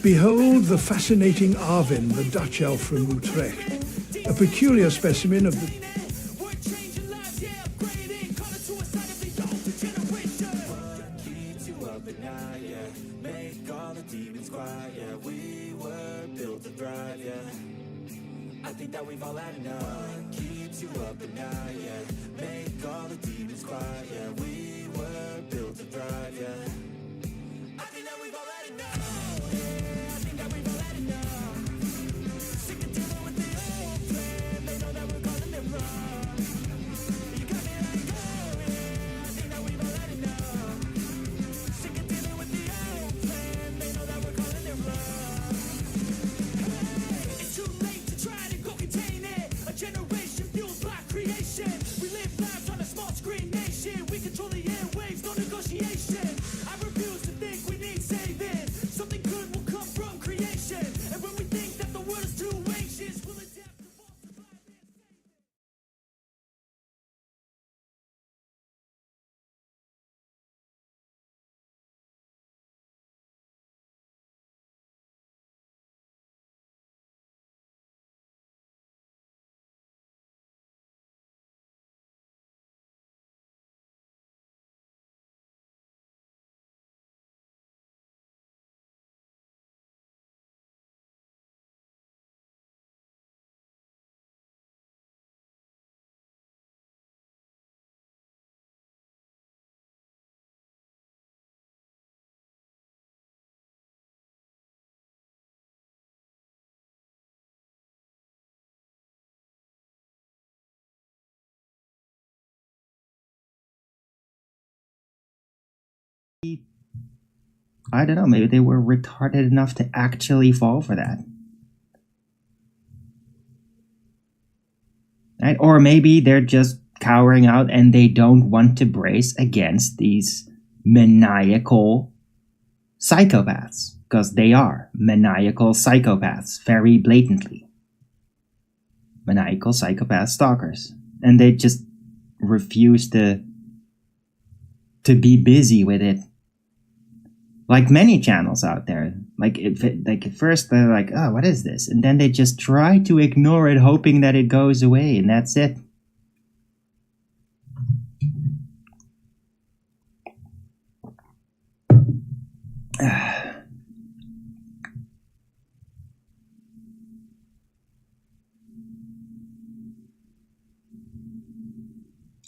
Behold the fascinating Arvin, the Dutch elf from Utrecht, a peculiar specimen of the... I think that we've all had enough. What keeps you up at night, yeah. Make all the demons quiet, yeah. We were built to thrive, yeah. I think that we've all had enough. Yeah, I think that we've all had enough. Sick of dealing with the old plan. They know that we're calling it wrong. You got me like, oh yeah, I think that we've all had enough. Sick of dealing with the old plan. They know that we're calling it wrong. It's too late to try to go contain it. A generation fueled by creation. We live lives on a small screen nation. We control the airwaves, no negotiation. I refuse to think we need saving. Something good will come from creation. And when we think that the world is too anxious, we'll adapt to falsify this. I don't know, maybe they were retarded enough to actually fall for that. Right? Or maybe they're just cowering out and they don't want to brace against these maniacal psychopaths. Because they are maniacal psychopaths, very blatantly. Maniacal psychopath stalkers. And they just refuse to be busy with it. Like many channels out there. Like at first they're like, oh, what is this? And then they just try to ignore it, hoping that it goes away, and that's it.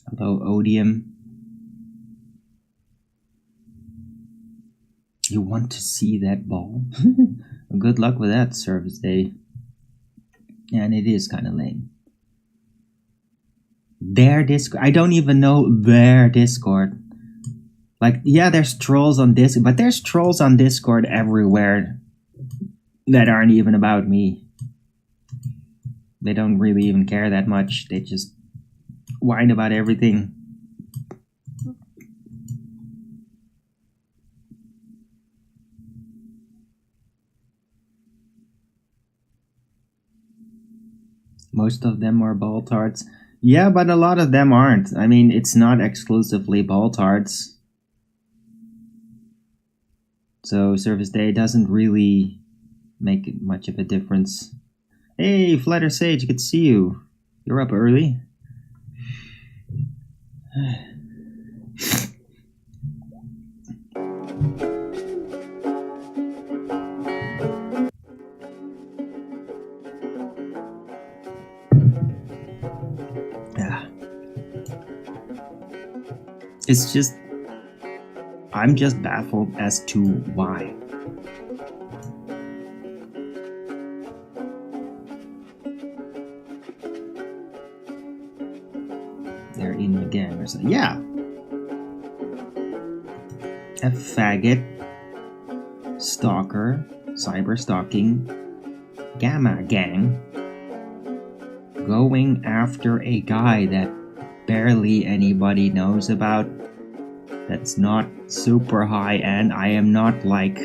Hello, Odium. You want to see that ball? Good luck with that, Service Day. And it is kind of lame. Their Discord. I don't even know their Discord. Like, yeah, there's trolls on Discord, but there's trolls on Discord everywhere that aren't even about me. They don't really even care that much. They just whine about everything. Most of them are baltards. Yeah, but a lot of them aren't. I mean, it's not exclusively baltards. So Service Day doesn't really make much of a difference. Hey, Flatter Sage, good to see you. You're up early. It's just, I'm just baffled as to why. They're in the gang or something. Yeah. A faggot, stalker, cyber stalking, gamma gang, going after a guy that barely anybody knows about, that's not super high end. I am not like,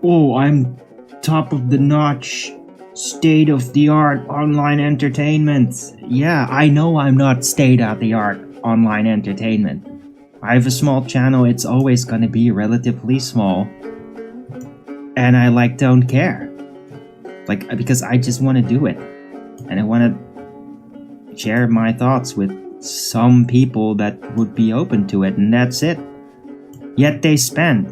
oh, I'm top of the notch, state of the art online entertainment. Yeah, I know I'm not state of the art online entertainment. I have a small channel, it's always gonna be relatively small. and I like don't care. Like, because I just want to do it. And I want to share my thoughts with some people that would be open to it, and that's it. Yet they spend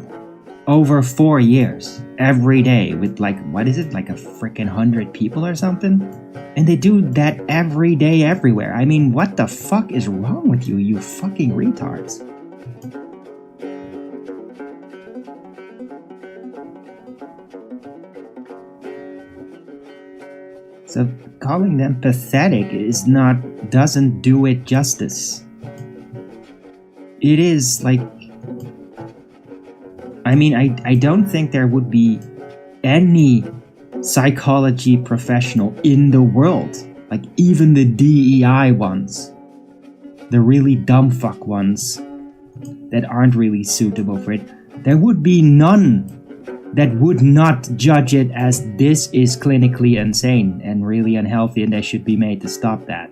over 4 years every day with like, what is it, like a freaking 100 people or something? And they do that every day everywhere. I mean, what the fuck is wrong with you, you fucking retards? So calling them pathetic doesn't do it justice. It is like, I mean, I don't think there would be any psychology professional in the world, like even the DEI ones, the really dumb fuck ones that aren't really suitable for it, there would be none that would not judge it as this is clinically insane and really unhealthy and they should be made to stop that.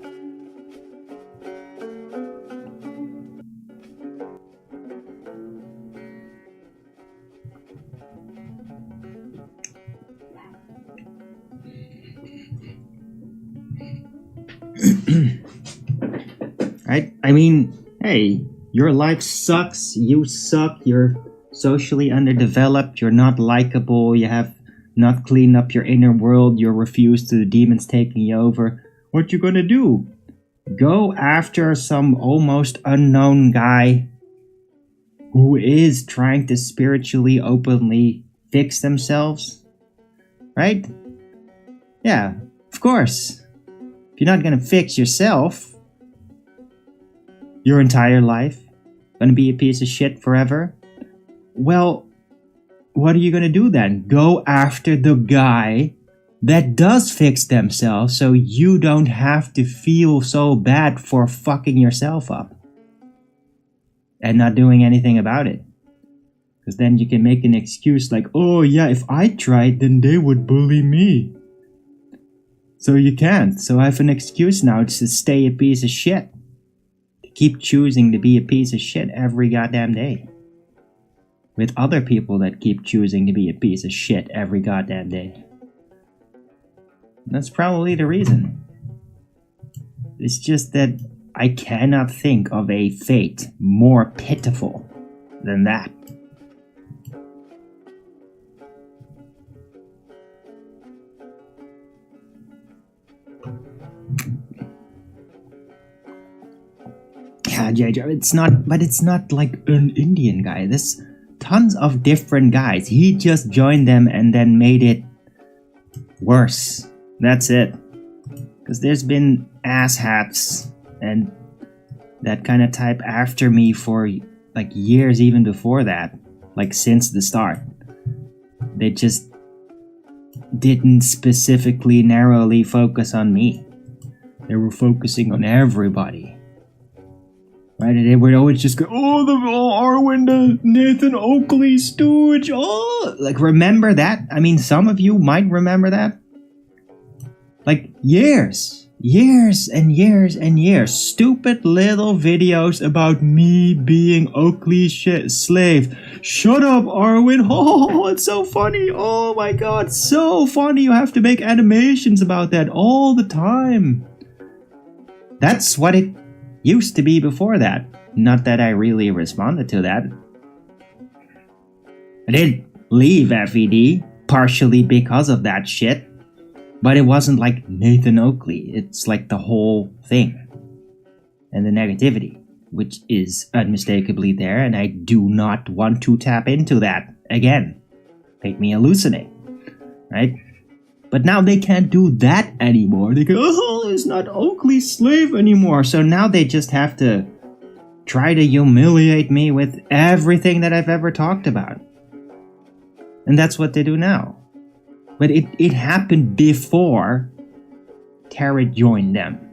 Right? I mean, hey, your life sucks, you suck, you're socially underdeveloped, you're not likable, you have not cleaned up your inner world, you're refused to the demons taking you over. What you gonna do? Go after some almost unknown guy who is trying to spiritually, openly fix themselves? Right? Yeah, of course. If you're not gonna fix yourself your entire life, gonna be a piece of shit forever, well, what are you gonna do then? Go after the guy that does fix themselves so you don't have to feel so bad for fucking yourself up and not doing anything about it. Because then you can make an excuse like, oh yeah, if I tried, then they would bully me. So you can't. So I have an excuse now to stay a piece of shit. To keep choosing to be a piece of shit every goddamn day. With other people that keep choosing to be a piece of shit every goddamn day. That's probably the reason. It's just that I cannot think of a fate more pitiful than that. Yeah, JJ, it's not like an Indian guy. There's tons of different guys. He just joined them and then made it worse. That's it. Because there's been asshats and that kind of type after me for like years even before that. Like since the start. They just didn't specifically narrowly focus on me. They were focusing on everybody. Right, and they would always just go, Arwen, the Nathan Oakley stooge, like, remember that? I mean, some of you might remember that. Like, years and years. Stupid little videos about me being Oakley's slave. Shut up, Arwen. Oh, it's so funny. Oh my god, so funny. You have to make animations about that all the time. That's what it used to be before that. Not that I really responded to that. I did leave FED, partially because of that shit. But it wasn't like Nathan Oakley. It's like the whole thing. And the negativity, which is unmistakably there, and I do not want to tap into that again. Make me hallucinate. Right? But now they can't do that anymore. They go, it's not Oakley's slave anymore. So now they just have to try to humiliate me with everything that I've ever talked about. And that's what they do now. But it happened before Tara joined them.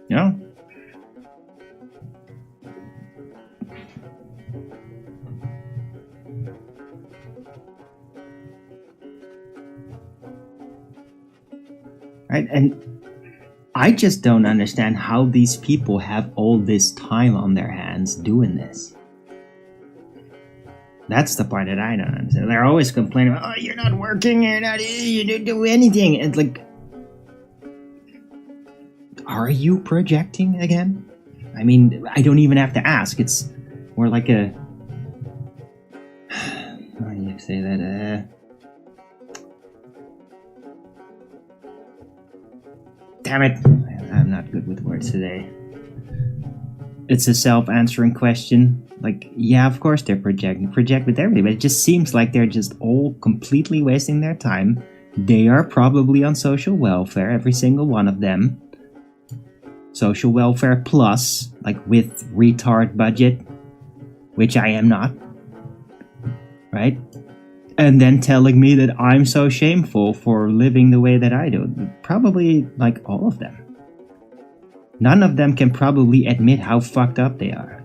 You know? Right? And I just don't understand how these people have all this time on their hands doing this. That's the part that I don't understand. They're always complaining, oh, you're not working, you don't do anything. And like, are you projecting again? I mean, I don't even have to ask. It's more like a... How do you say that? Damn it. I'm not good with words today. It's a self-answering question. Like, yeah, of course they're project with everybody, but it just seems like they're just all completely wasting their time. They are probably on social welfare, every single one of them. Social welfare plus, like with retard budget, which I am not. Right? And then telling me that I'm so shameful for living the way that I do. Probably like all of them. None of them can probably admit how fucked up they are.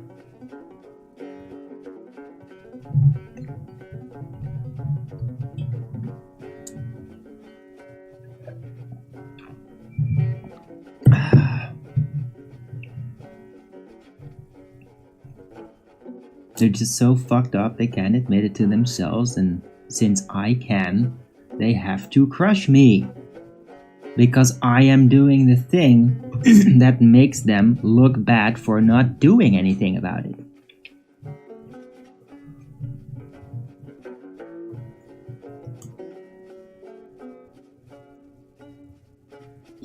They're just so fucked up they can't admit it to themselves, and since I can, they have to crush me. Because I am doing the thing that makes them look bad for not doing anything about it.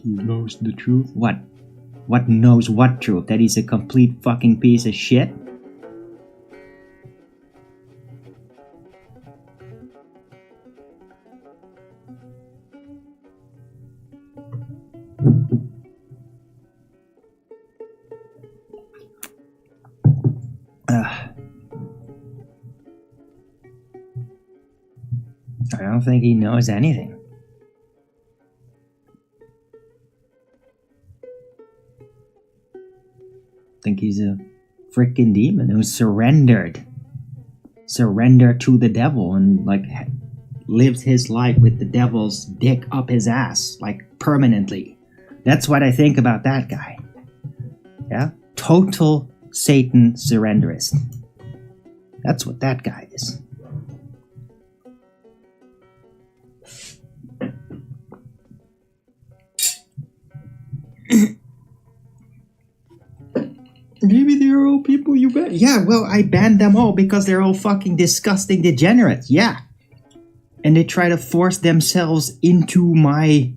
He knows the truth. What? What knows what truth? That he's a complete fucking piece of shit? I don't think he knows anything. I think he's a freaking demon who surrendered to the devil and like lives his life with the devil's dick up his ass, like permanently. That's what I think about that guy. Yeah? Total Satan surrenderist. That's what that guy is. Maybe they're all people you banned. Yeah, well, I banned them all because they're all fucking disgusting degenerates. Yeah. And they try to force themselves into my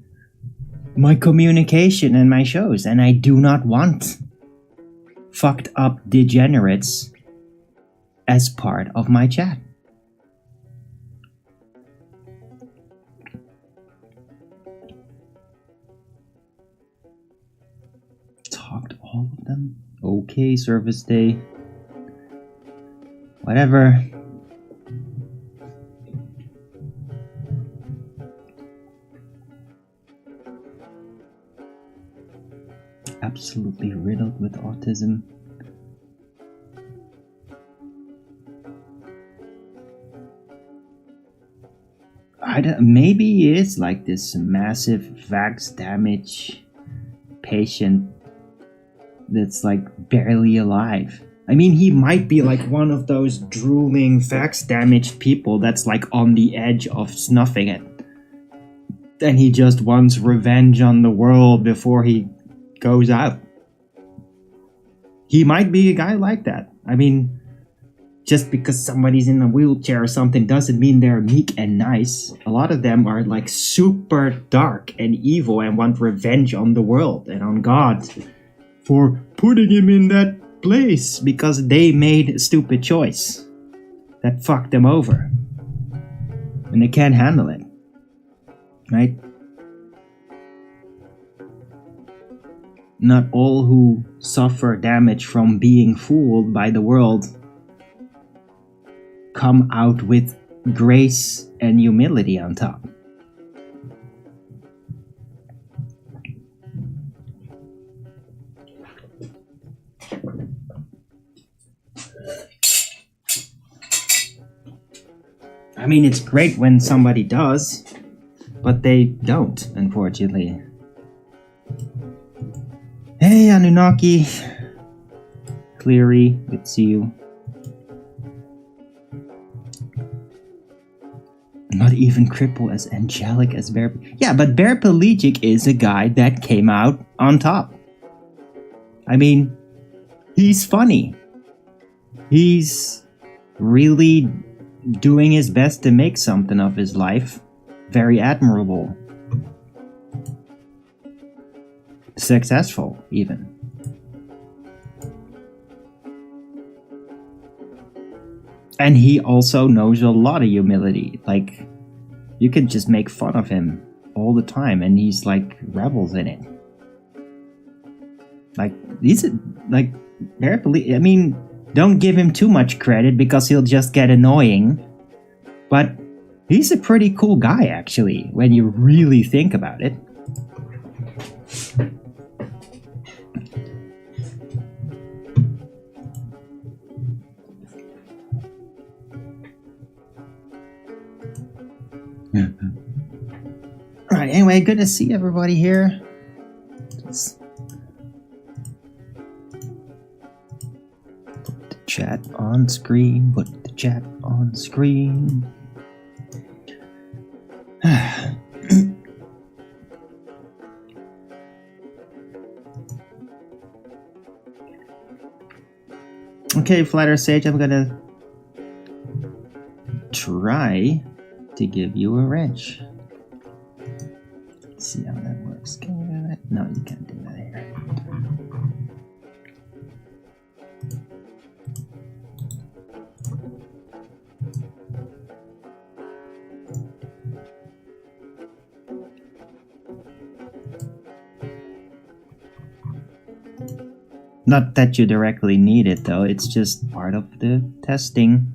communication and my shows. And I do not want fucked up degenerates as part of my chat. Talked all of them? Okay, service day. Whatever. Absolutely riddled with autism. Maybe he is like this massive vax damage patient that's like barely alive. I mean, he might be like one of those drooling fax damaged people that's like on the edge of snuffing it. And he just wants revenge on the world before he goes out. He might be a guy like that. I mean, just because somebody's in a wheelchair or something doesn't mean they're meek and nice. A lot of them are like super dark and evil and want revenge on the world and on God for putting him in that place because they made a stupid choice that fucked them over. And they can't handle it. Right? Not all who suffer damage from being fooled by the world come out with grace and humility on top. I mean, it's great when somebody does, but they don't, unfortunately. Hey, Anunnaki. Cleary, good to see you. not even crippled, as angelic as Bear. Yeah, but Bear Pelagic is a guy that came out on top. I mean, he's funny. He's really doing his best to make something of his life. Very admirable. Successful, even. And he also knows a lot of humility. Like, you could just make fun of him all the time, and he's like revels in it. Like, I mean, don't give him too much credit because he'll just get annoying. But he's a pretty cool guy, actually, when you really think about it. Alright, anyway, good to see everybody here. Just put the chat on screen. Put the chat on screen. Okay, Flatter Sage, I'm gonna try to give you a wrench. Let's see how that works. Can you do that? No, you can't do that here. Not that you directly need it though, it's just part of the testing.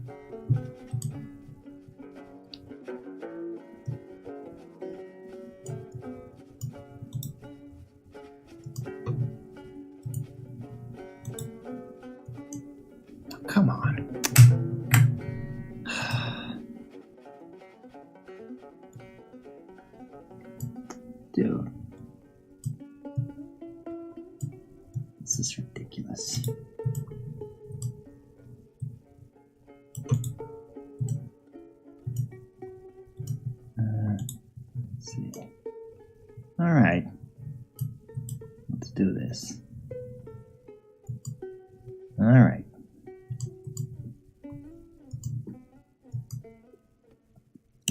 Come on. Dude. This is ridiculous. Let's see. Alright. Let's do this. Alright.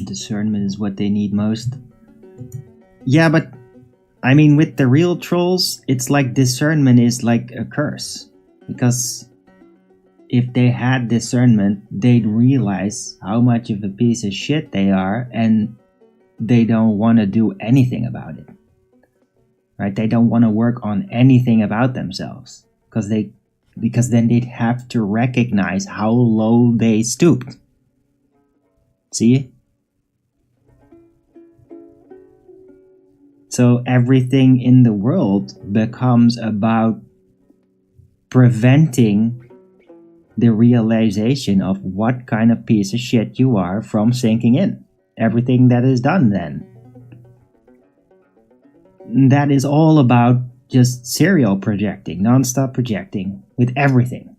Discernment is what they need most. Yeah, but I mean, with the real trolls, it's like discernment is like a curse. Because if they had discernment, they'd realize how much of a piece of shit they are, and they don't want to do anything about it. Right? They don't want to work on anything about themselves. Because then they'd have to recognize how low they stooped. See? So everything in the world becomes about preventing the realization of what kind of piece of shit you are from sinking in. Everything that is done then. That is all about just serial projecting, non-stop projecting with everything.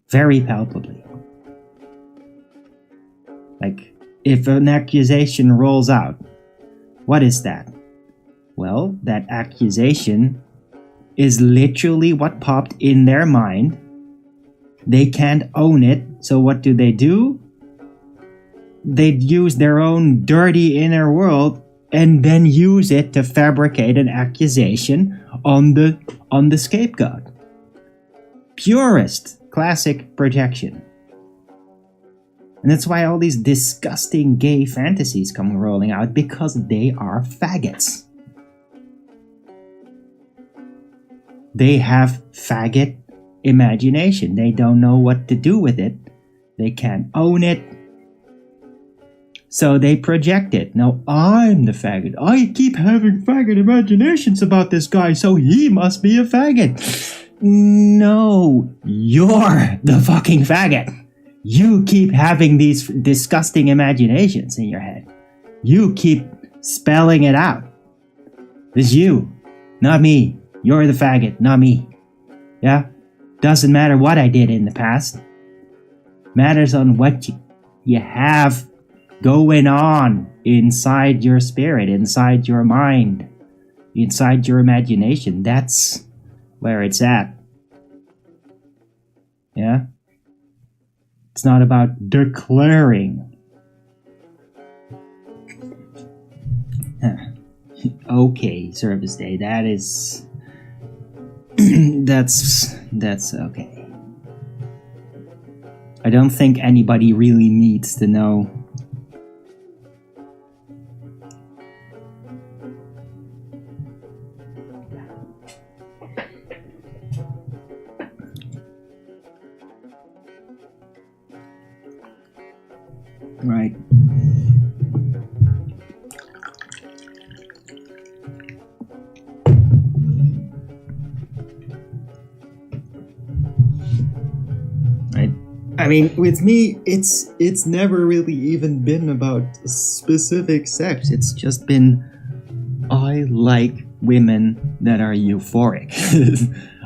Very palpably. Like, if an accusation rolls out, what is that? Well, that accusation is literally what popped in their mind. They can't own it, so what do? They'd use their own dirty inner world and then use it to fabricate an accusation on the scapegoat. Purest classic projection. And that's why all these disgusting gay fantasies come rolling out, because they are faggots. They have faggot imagination. They don't know what to do with it. They can't own it. So they project it. Now I'm the faggot. I keep having faggot imaginations about this guy, so he must be a faggot. No, you're the fucking faggot. You keep having these disgusting imaginations in your head. You keep spelling it out. It's you, not me. You're the faggot, not me. Yeah? Doesn't matter what I did in the past. Matters on what you have going on inside your spirit, inside your mind, inside your imagination. That's where it's at. Yeah? It's not about declaring. Okay, service day. That is... that's okay. I don't think anybody really needs to know. Right. I mean, with me, it's never really even been about specific sex. It's just been, I like women that are euphoric.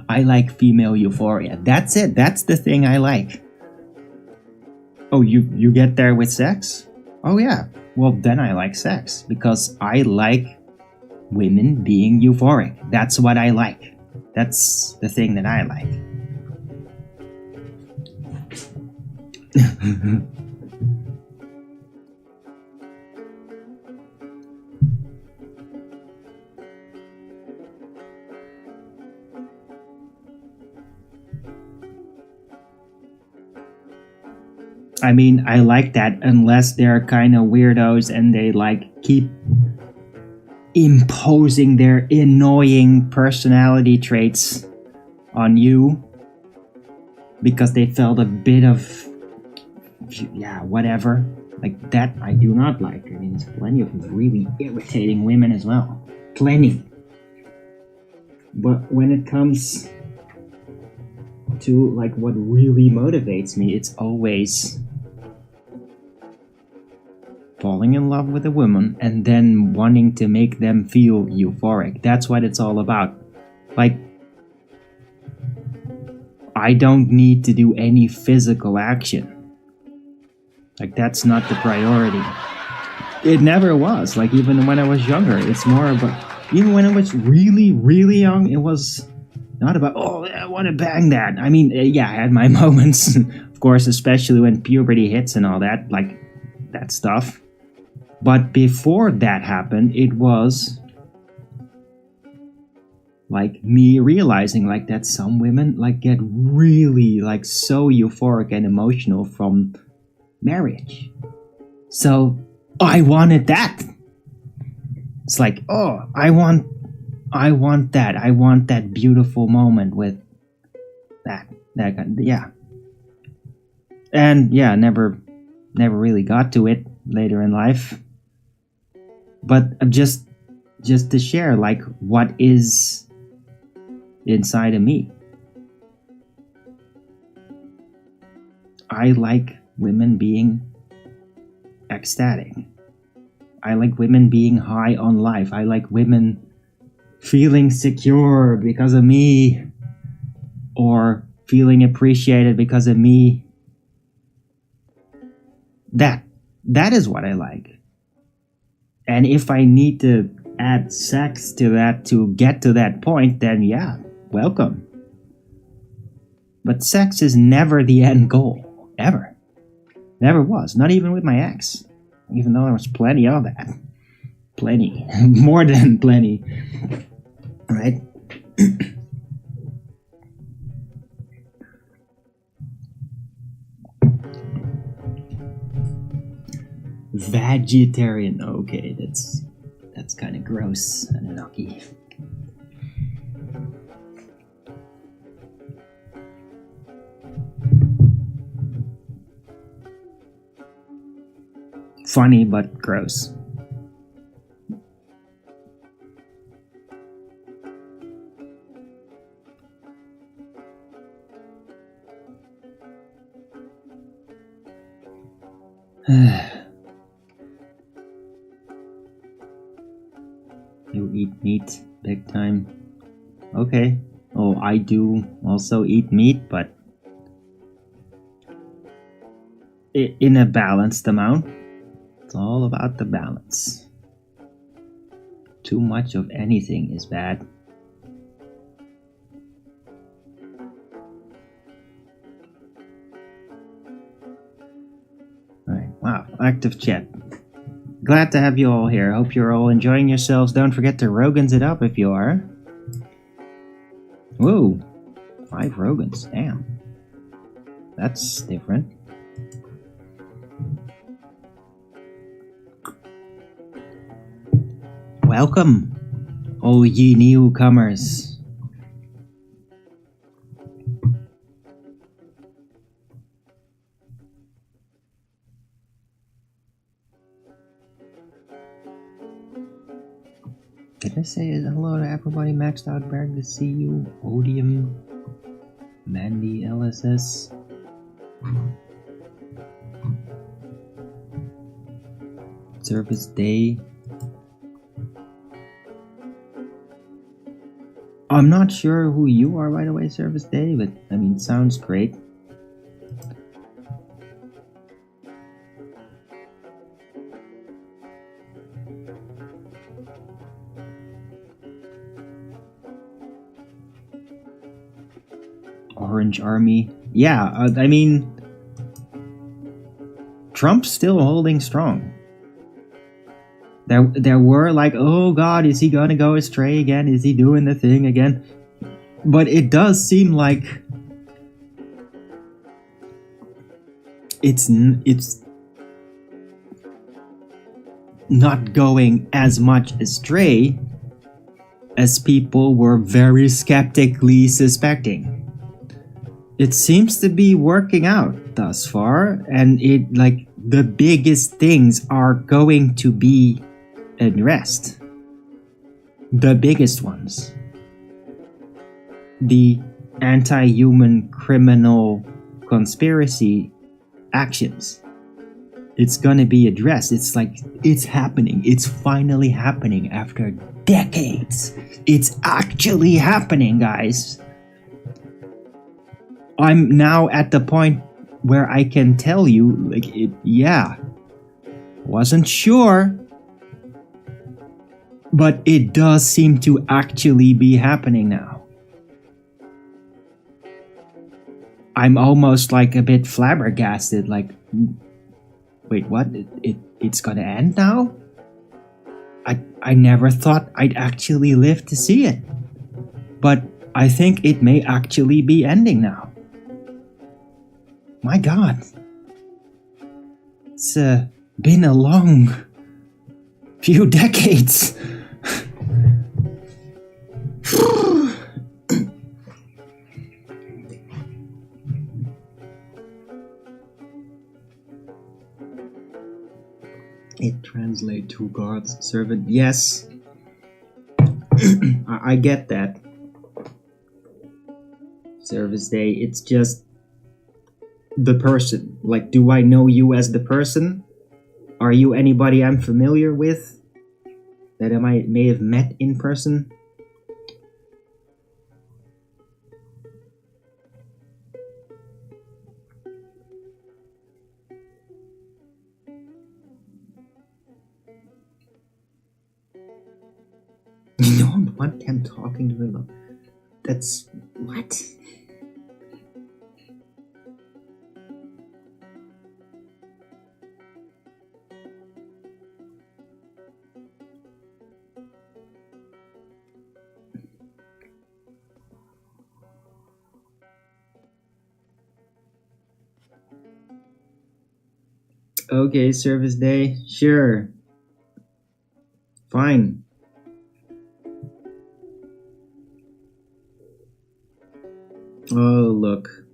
I like female euphoria. That's it. That's the thing I like. Oh, you get there with sex? Oh yeah. Well, then I like sex because I like women being euphoric. That's what I like. That's the thing that I like. I mean, I like that unless they're kind of weirdos and they like keep imposing their annoying personality traits on you because they felt a bit of, yeah, whatever. Like that I do not like. I mean, there's plenty of really irritating women as well. Plenty. But when it comes to like what really motivates me, it's always falling in love with a woman and then wanting to make them feel euphoric. That's what it's all about. Like, I don't need to do any physical action. Like, that's not the priority. It never was. Like, even when I was younger, it's more about... Even when I was really, really young, it was not about, oh, I want to bang that. I mean, yeah, I had my moments. Of course, especially when puberty hits and all that, like, that stuff. But before that happened, it was like me realizing like that some women like get really like so euphoric and emotional from marriage. So I wanted that. It's like, oh, I want that. I want that beautiful moment with that yeah. And yeah, never really got to it later in life. But just to share like what is inside of me. I like women being ecstatic. I like women being high on life. I like women feeling secure because of me or feeling appreciated because of me. That is what I like. And if I need to add sex to that to get to that point, then yeah, welcome. But sex is never the end goal, ever. Never was, not even with my ex. Even though there was plenty of that. Plenty. More than plenty. Right? Vegetarian. Okay, that's kind of gross, Anunnaki. Funny, but gross. You eat meat big time. Okay. Oh, I do also eat meat, but in a balanced amount. It's all about the balance. Too much of anything is bad. Alright, wow, active chat. Glad to have you all here. Hope you're all enjoying yourselves. Don't forget to Rogans it up if you are. Whoa, 5 Rogans, damn. That's different. Welcome, all ye newcomers. Did I say hello to everybody? Maxed out, Berg to see you. Odium, Mandy, LSS. Service Day. I'm not sure who you are, by the way, Service Day, but I mean, sounds great. Orange Army. Yeah, I mean, Trump's still holding strong. There were like, oh god, is he gonna go astray again? Is he doing the thing again? But it does seem like it's not going as much astray as people were very skeptically suspecting. It seems to be working out thus far, and it like the biggest things are going to be addressed. The biggest ones. The anti-human criminal conspiracy actions. It's gonna be addressed. It's like, it's happening. It's finally happening after decades. It's actually happening, guys. I'm now at the point where I can tell you, like, yeah, wasn't sure, but it does seem to actually be happening now. I'm almost like a bit flabbergasted, like, wait, what? It's gonna end now? I never thought I'd actually live to see it. But I think it may actually be ending now. My god. It's been a long few decades. It translates to God's servant. Yes. I get that. Service Day, it's just the person. Like, do I know you as the person? Are you anybody I'm familiar with? That I may have met in person? You don't want them talking to her. That's... what? Okay, Service Day. Sure. Fine. Oh, look.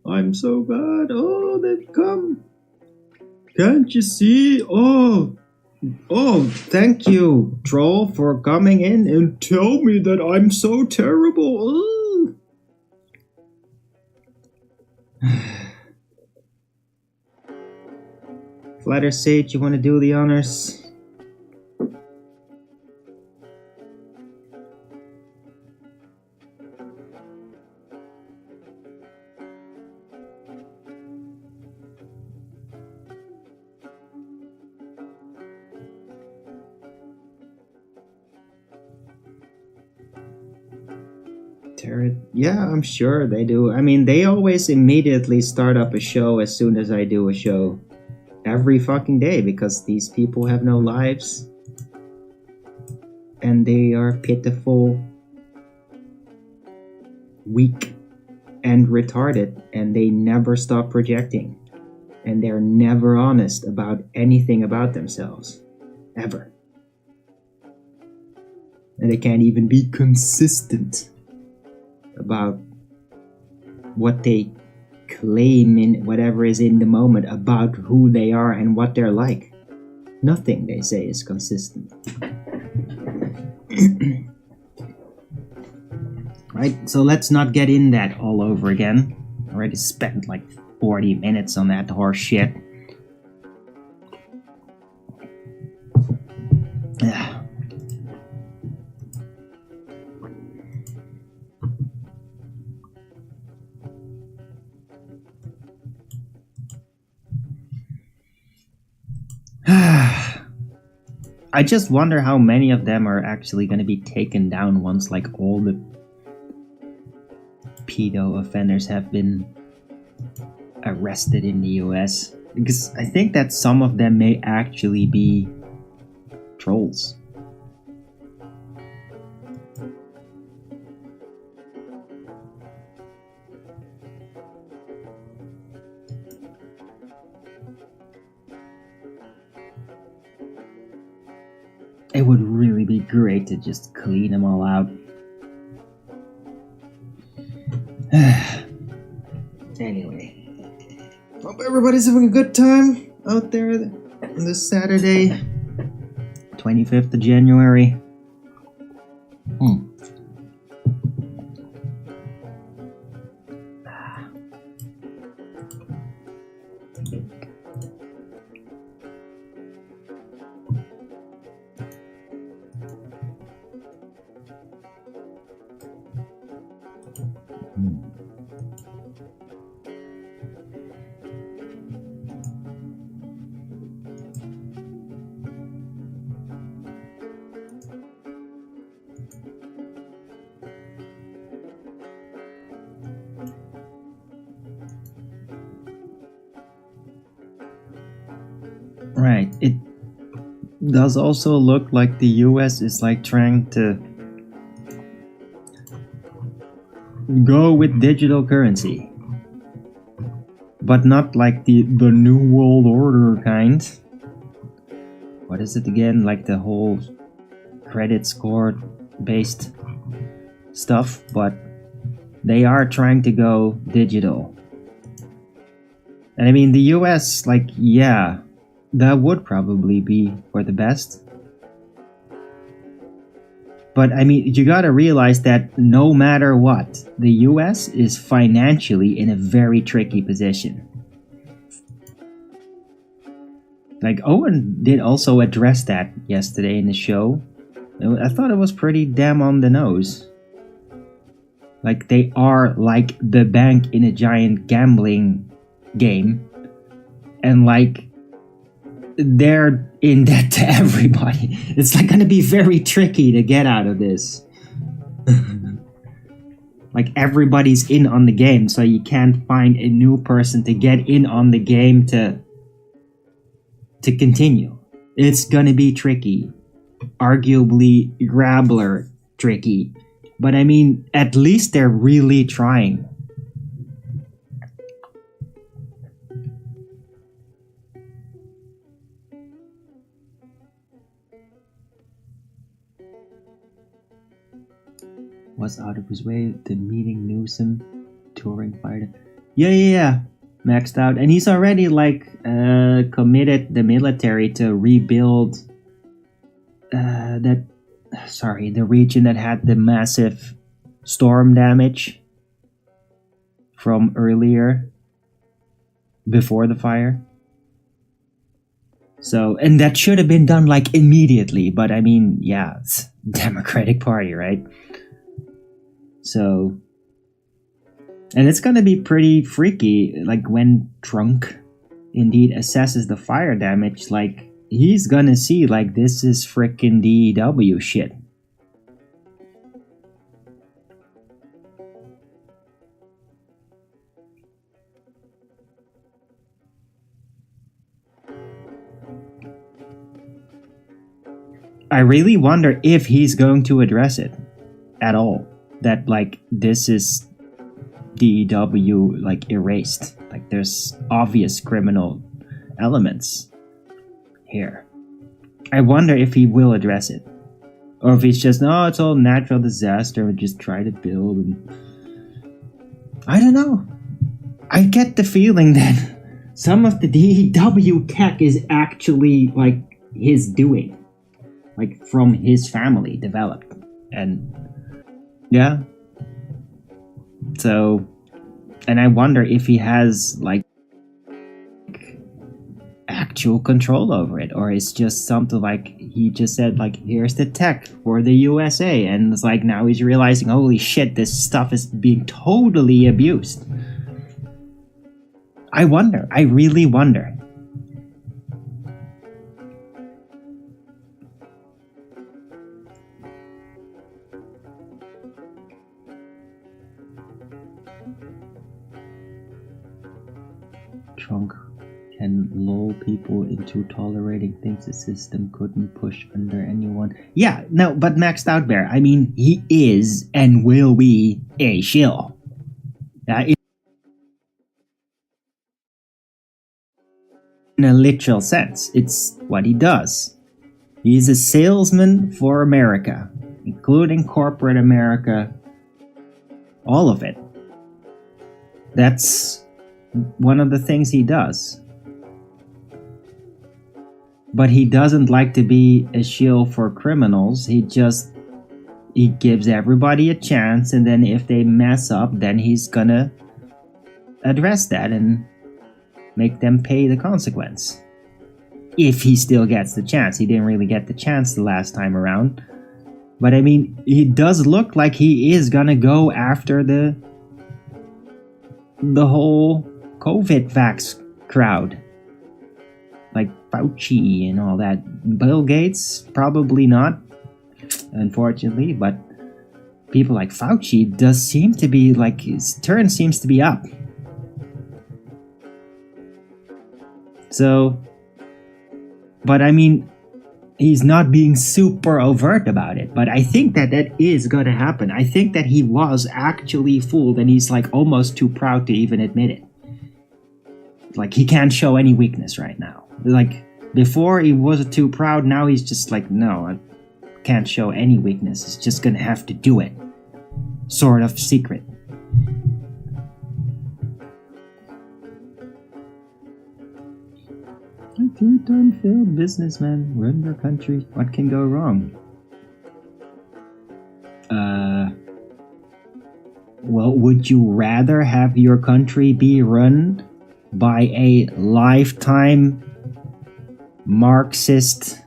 I'm so bad. Oh, they've come. Can't you see? Oh, thank you, Troll, for coming in and tell me that I'm so terrible. Flatter Sage, you want to do the honors? Yeah, I'm sure they do. I mean, they always immediately start up a show as soon as I do a show. Every fucking day, because these people have no lives. And they are pitiful, weak, and retarded. And they never stop projecting. And they're never honest about anything about themselves. Ever. And they can't even be consistent about what they claim in whatever is in the moment about who they are and what they're like. Nothing they say is consistent. Right, so let's not get in that all over again. Already spent like 40 minutes on that horse shit. Yeah. I just wonder how many of them are actually going to be taken down once like all the pedo offenders have been arrested in the US. Because I think that some of them may actually be trolls. It would really be great to just clean them all out. Anyway, hope everybody's having a good time out there on this Saturday, 25th of January. Right, it does also look like the US is like trying to go with digital currency, but not like the new world order kind. What is it again? Like the whole credit score based stuff, but they are trying to go digital. And I mean, the US, like, yeah, that would probably be for the best. But I mean, you gotta realize that no matter what, the US is financially in a very tricky position. Like, Owen did also address that yesterday in the show. I thought it was pretty damn on the nose. Like, they are like the bank in a giant gambling game. And like, they're in debt to everybody. It's like gonna be very tricky to get out of this. Like, everybody's in on the game, so you can't find a new person to get in on the game to continue. It's gonna be tricky. Arguably grabbler tricky. But I mean, at least they're really trying. Was out of his way to meeting Newsom, touring fighter. Yeah. Maxed out. And he's already like committed the military to rebuild the region that had the massive storm damage from earlier, before the fire. So, and that should have been done like immediately, but I mean, yeah, it's Democratic Party, right? So, and it's gonna be pretty freaky, like when Trunk indeed assesses the fire damage, like he's gonna see like this is frickin' DEW shit. I really wonder if he's going to address it at all. That, like, this is DEW, like, erased. Like, there's obvious criminal elements here. I wonder if he will address it. Or if he's just, no, it's all natural disaster, we just try to build. And I don't know. I get the feeling that some of the DEW tech is actually, like, his doing. Like, from his family developed. And, yeah. So, and I wonder if he has, like, actual control over it, or it's just something like he just said, like, here's the tech for the USA, and it's like now he's realizing, holy shit, this stuff is being totally abused. I wonder. I really wonder. Trunk can lull people into tolerating things the system couldn't push under anyone. Yeah, no, but Maxed Out Bear, I mean, he is and will be a shill. In a literal sense, it's what he does. He's a salesman for America, including corporate America, all of it. That's one of the things he does. But he doesn't like to be a shield for criminals. He gives everybody a chance, and then if they mess up, then he's gonna address that and make them pay the consequence. If he still gets the chance. He didn't really get the chance the last time around. But I mean, he does look like he is gonna go after the whole COVID vax crowd. Like Fauci and all that. Bill Gates, probably not, unfortunately, but people like Fauci does seem to be, like, his turn seems to be up. So, but I mean, he's not being super overt about it, but I think that is gonna happen. I think that he was actually fooled, and he's, like, almost too proud to even admit it. Like, he can't show any weakness right now. Like, before he was too proud, now he's just like, no, I can't show any weakness. He's just gonna have to do it. Sort of secret. A two-time failed businessman run your country. What can go wrong? Well, would you rather have your country be run by a lifetime Marxist,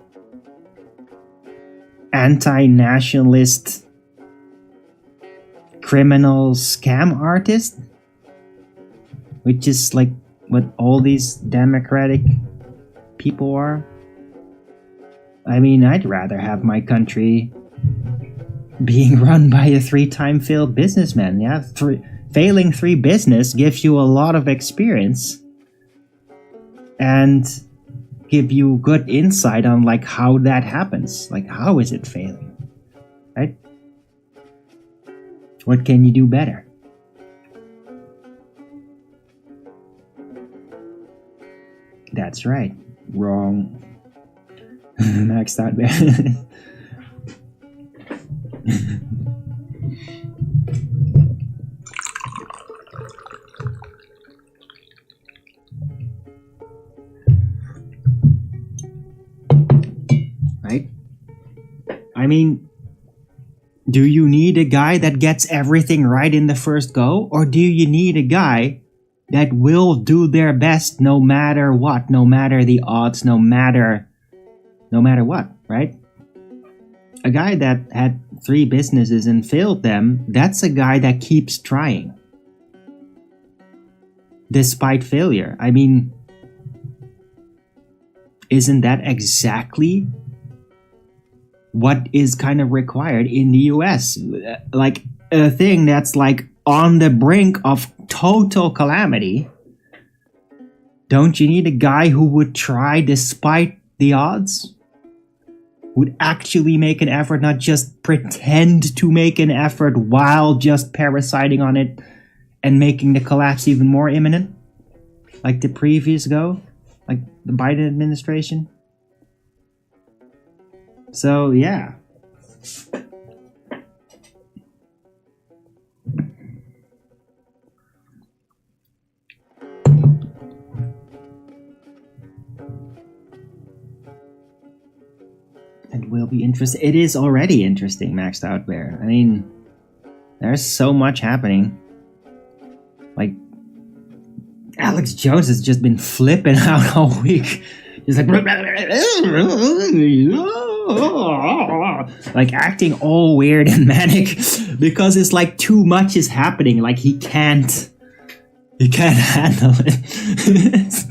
anti-nationalist, criminal scam artist? Which is like what all these democratic people are? I mean, I'd rather have my country being run by a 3-time failed businessman. Yeah, failing 3 business gives you a lot of experience and give you good insight on, like, how that happens. Like, how is it failing? Right? What can you do better? That's right. Wrong. Maxed out there. Right? I mean, do you need a guy that gets everything right in the first go? Or do you need a guy that will do their best no matter what, no matter the odds, no matter what, right? A guy that had 3 businesses and failed them, that's a guy that keeps trying. Despite failure. I mean, isn't that exactly what is kind of required in the US? Like, a thing that's, like, on the brink of total calamity. Don't you need a guy who would try despite the odds? would actually make an effort, not just pretend to make an effort while just parasiting on it and making the collapse even more imminent, like the previous like the Biden administration. So yeah. It will be interesting. It is already interesting, Maxed Out Bear. I mean, there's so much happening. Like, Alex Jones has just been flipping out all week. He's like acting all weird and manic because it's like too much is happening. Like he can't handle it.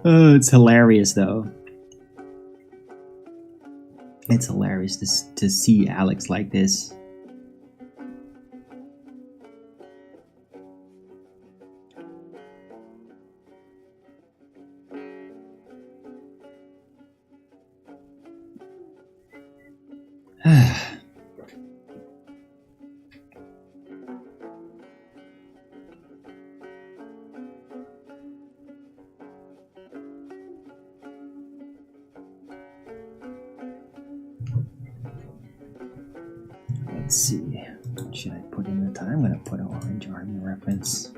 Oh, it's hilarious though. It's hilarious to see Alex like this. Let's see. What should I put in the time? I'm gonna put an Orange Army reference.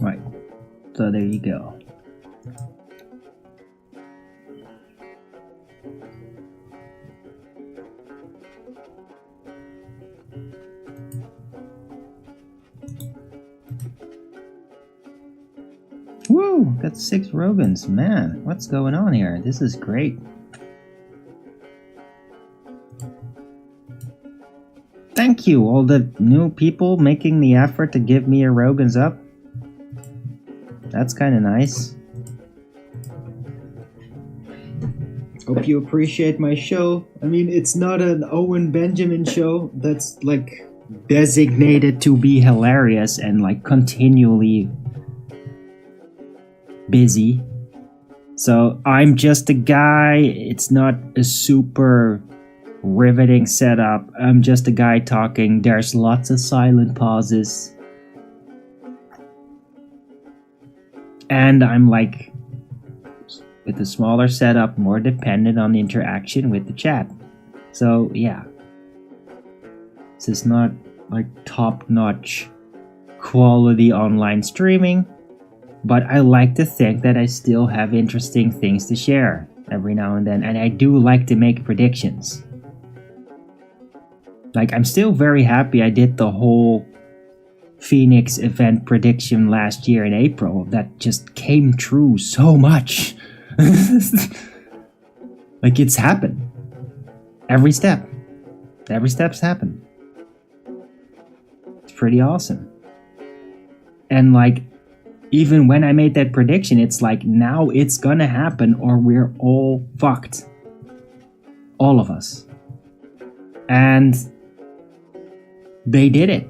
Right. So there you go. Woo! Got 6 Rogans. Man, what's going on here? This is great. Thank you, all the new people making the effort to give me a Rogans up. That's kind of nice. Hope you appreciate my show. I mean, it's not an Owen Benjamin show that's like designated to be hilarious and like continually busy. So I'm just a guy. It's not a super riveting setup. I'm just a guy talking. There's lots of silent pauses. And I'm like, with a smaller setup, more dependent on the interaction with the chat. So yeah, this is not like top-notch quality online streaming, but I like to think that I still have interesting things to share every now and then, and I do like to make predictions. Like, I'm still very happy I did the whole Phoenix event prediction last year in April. That just came true so much. Like, it's happened. Every step's happened. It's pretty awesome. And like, even when I made that prediction, it's like, now it's gonna happen or we're all fucked. All of us. And they did it.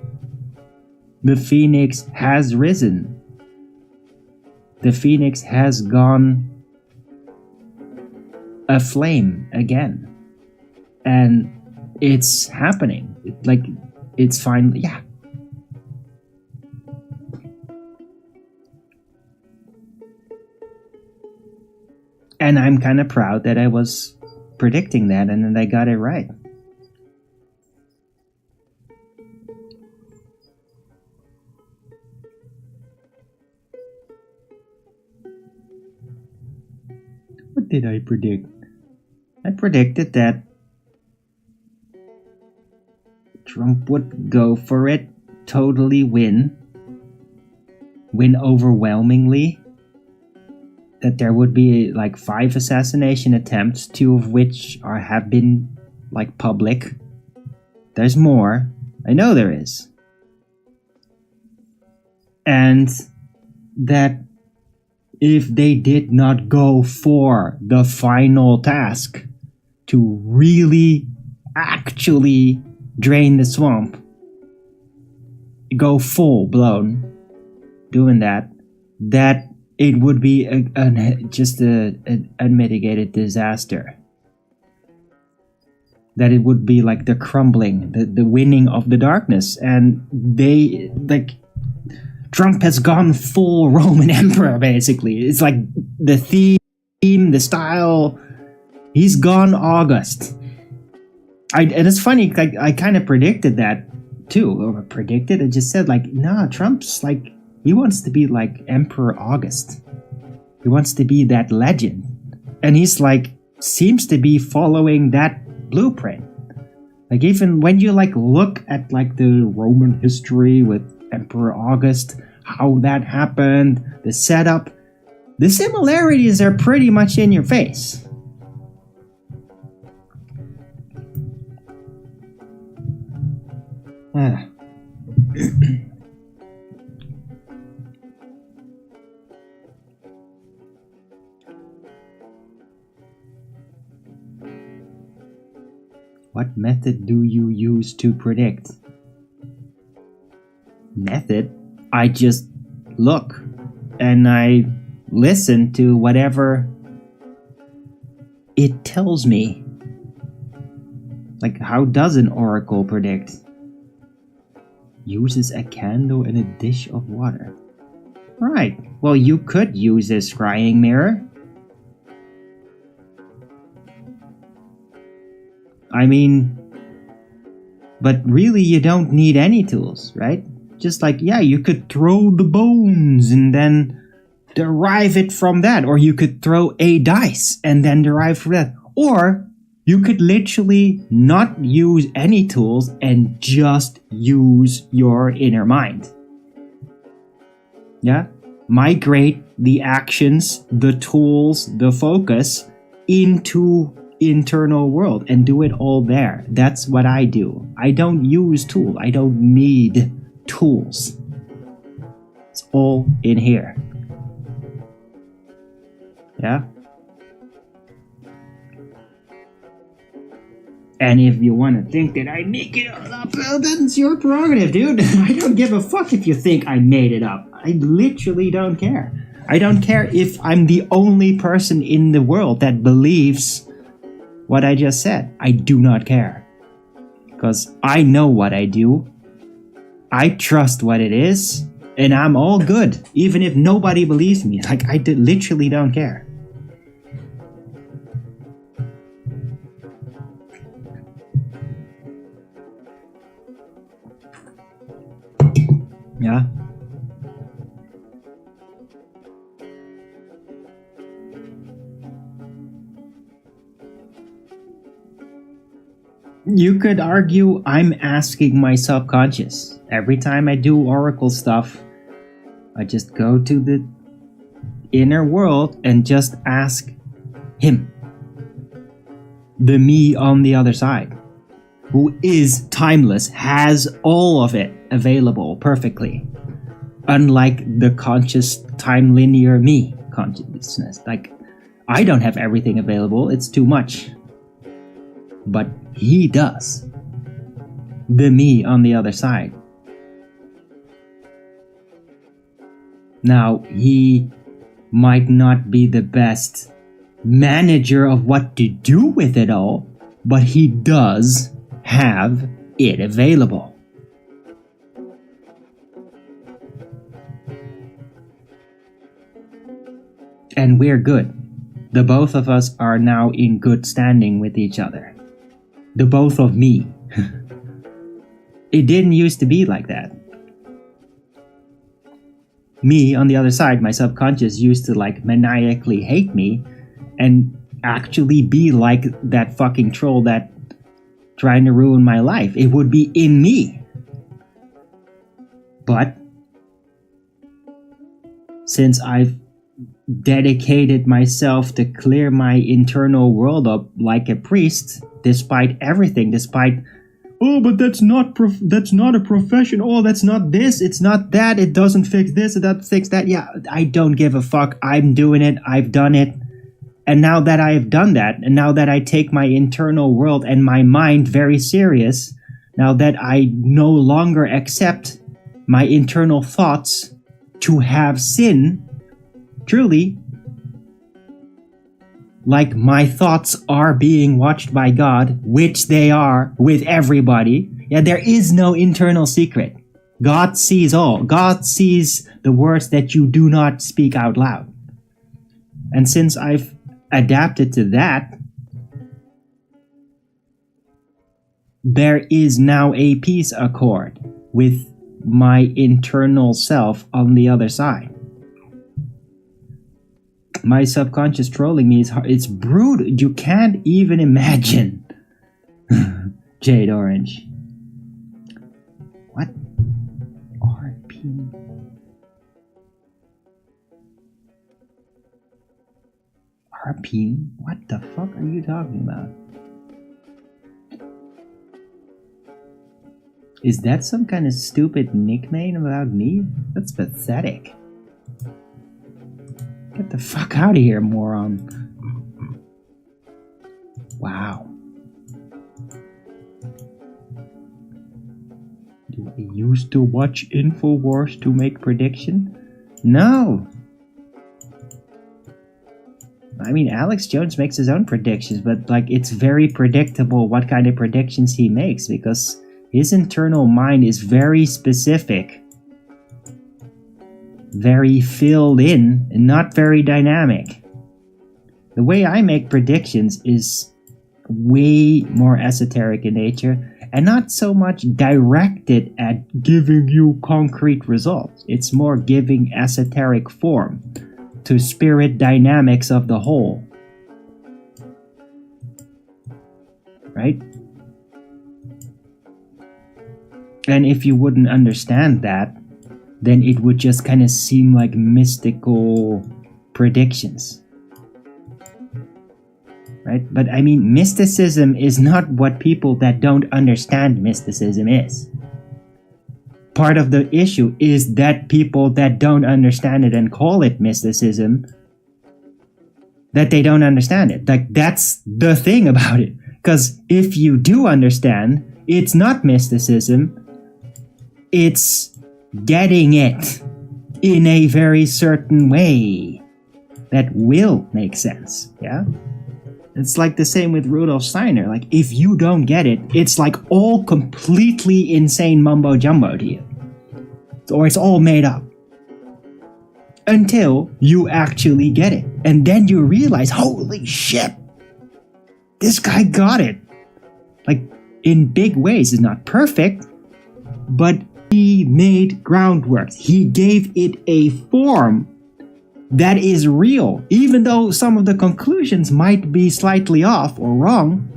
The Phoenix has risen. The Phoenix has gone aflame again. And it's happening. It's finally, yeah. And I'm kind of proud that I was predicting that and that I got it right. What did I Trump would go for it, totally win overwhelmingly, that there would be like 5 assassination attempts, 2 of which have been like public. There's more. I know there is. And that if they did not go for the final task to really actually drain the swamp, go full blown doing that it would be just an unmitigated disaster. That it would be like the crumbling, the winning of the darkness. And they, like, Trump has gone full Roman emperor, basically. It's like the theme, the style. He's gone August. And it's funny, like, I kind of predicted that too. Or predicted, I just said, like, nah, Trump's like, he wants to be like Emperor August. He wants to be that legend. And he's like, seems to be following that blueprint. Like, even when you like look at like the Roman history with Emperor August, how that happened, the setup, the similarities are pretty much in your face. What method do you use to predict? Method? I just look and I listen to whatever it tells me. Like, how does an oracle predict? Uses a candle and a dish of water. Right. Well, you could use a scrying mirror. I mean, but really you don't need any tools, right? Just like, yeah, you could throw the bones and then derive it from that. Or you could throw a dice and then derive from that. Or you could literally not use any tools and just use your inner mind. Yeah? Migrate the actions, the tools, the focus into internal world and do it all there. That's what I do. I don't use tools. I don't need tools. It's all in here. Yeah? And if you want to think that I make it all up, well, that's your prerogative, dude. I don't give a fuck if you think I made it up. I literally don't care. I don't care if I'm the only person in the world that believes what I just said. I do not care. Because I know what I do. I trust what it is. And I'm all good. Even if nobody believes me. Like, I literally don't care. Yeah. You could argue I'm asking my subconscious. Every time I do oracle stuff, I just go to the inner world and just ask him. The me on the other side, who is timeless, has all of it available perfectly. Unlike the conscious time linear me consciousness. Like, I don't have everything available, it's too much. But he does. The me on the other side. Now, he might not be the best manager of what to do with it all, but he does have it available. And we're good. The both of us are now in good standing with each other. The both of me. It didn't used to be like that. Me, on the other side, my subconscious used to like maniacally hate me and actually be like that fucking troll that trying to ruin my life. It would be in me. But since I've dedicated myself to clear my internal world up like a priest, despite everything, despite, oh, but that's not a profession, oh, that's not this, it's not that, it doesn't fix this, it doesn't fix that. Yeah, I don't give a fuck. I'm doing it. I've done it. And now that I have done that, and now that I take my internal world and my mind very serious, now that I no longer accept my internal thoughts to have sin, truly, like my thoughts are being watched by God, which they are with everybody. Yeah, there is no internal secret. God sees all. God sees the words that you do not speak out loud. And since I've adapted to that, there is now a peace accord with my internal self on the other side. My subconscious trolling me is hard. It's brutal. You can't even imagine. Jade Orange. What? RP. RP? What the fuck are you talking about? Is that some kind of stupid nickname about me? That's pathetic. Get the fuck out of here, moron. Wow. Do I used to watch InfoWars to make prediction? No. I mean, Alex Jones makes his own predictions, but like it's very predictable what kind of predictions he makes because his internal mind is very specific, very filled in, and not very dynamic. The way I make predictions is way more esoteric in nature and not so much directed at giving you concrete results. It's more giving esoteric form to spirit dynamics of the whole. Right? And if you wouldn't understand that, then it would just kind of seem like mystical predictions. Right? But I mean, mysticism is not what people that don't understand mysticism is. Part of the issue is that people that don't understand it and call it mysticism, that they don't understand it. Like, that's the thing about it. Because if you do understand, it's not mysticism, it's getting it in a very certain way that will make sense. Yeah? It's like the same with Rudolf Steiner. Like, if you don't get it, it's like all completely insane mumbo jumbo to you. Or it's all made up. Until you actually get it. And then you realize, holy shit, this guy got it. Like, in big ways. It's not perfect, but he made groundwork. He gave it a form that is real. Even though some of the conclusions might be slightly off or wrong,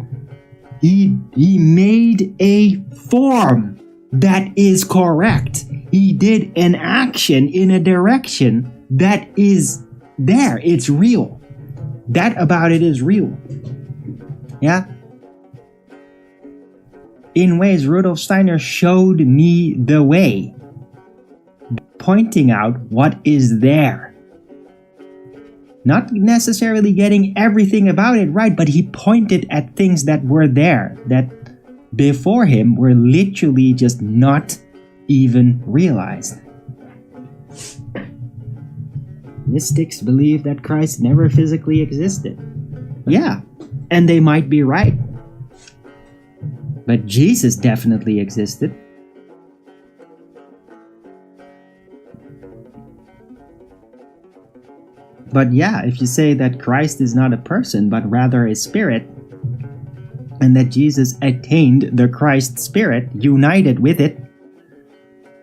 he made a form that is correct. He did an action in a direction that is there. It's real. That about it is real. Yeah? In ways, Rudolf Steiner showed me the way, pointing out what is there. Not necessarily getting everything about it right, but he pointed at things that were there, that before him were literally just not even realized. Mystics believe that Christ never physically existed. Yeah, and they might be right. But Jesus definitely existed. But yeah, if you say that Christ is not a person, but rather a spirit, and that Jesus attained the Christ spirit, united with it,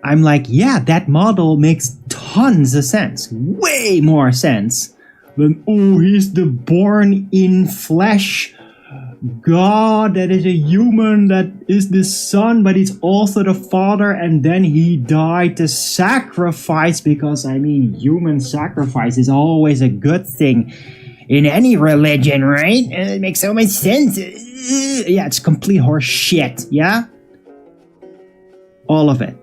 I'm like, yeah, that model makes tons of sense. Way more sense than, oh, he's the born in flesh God that is a human, that is the Son, but he's also the Father, and then he died to sacrifice, because I mean, human sacrifice is always a good thing in any religion, right? It makes so much sense. Yeah, it's complete horse shit, yeah? All of it.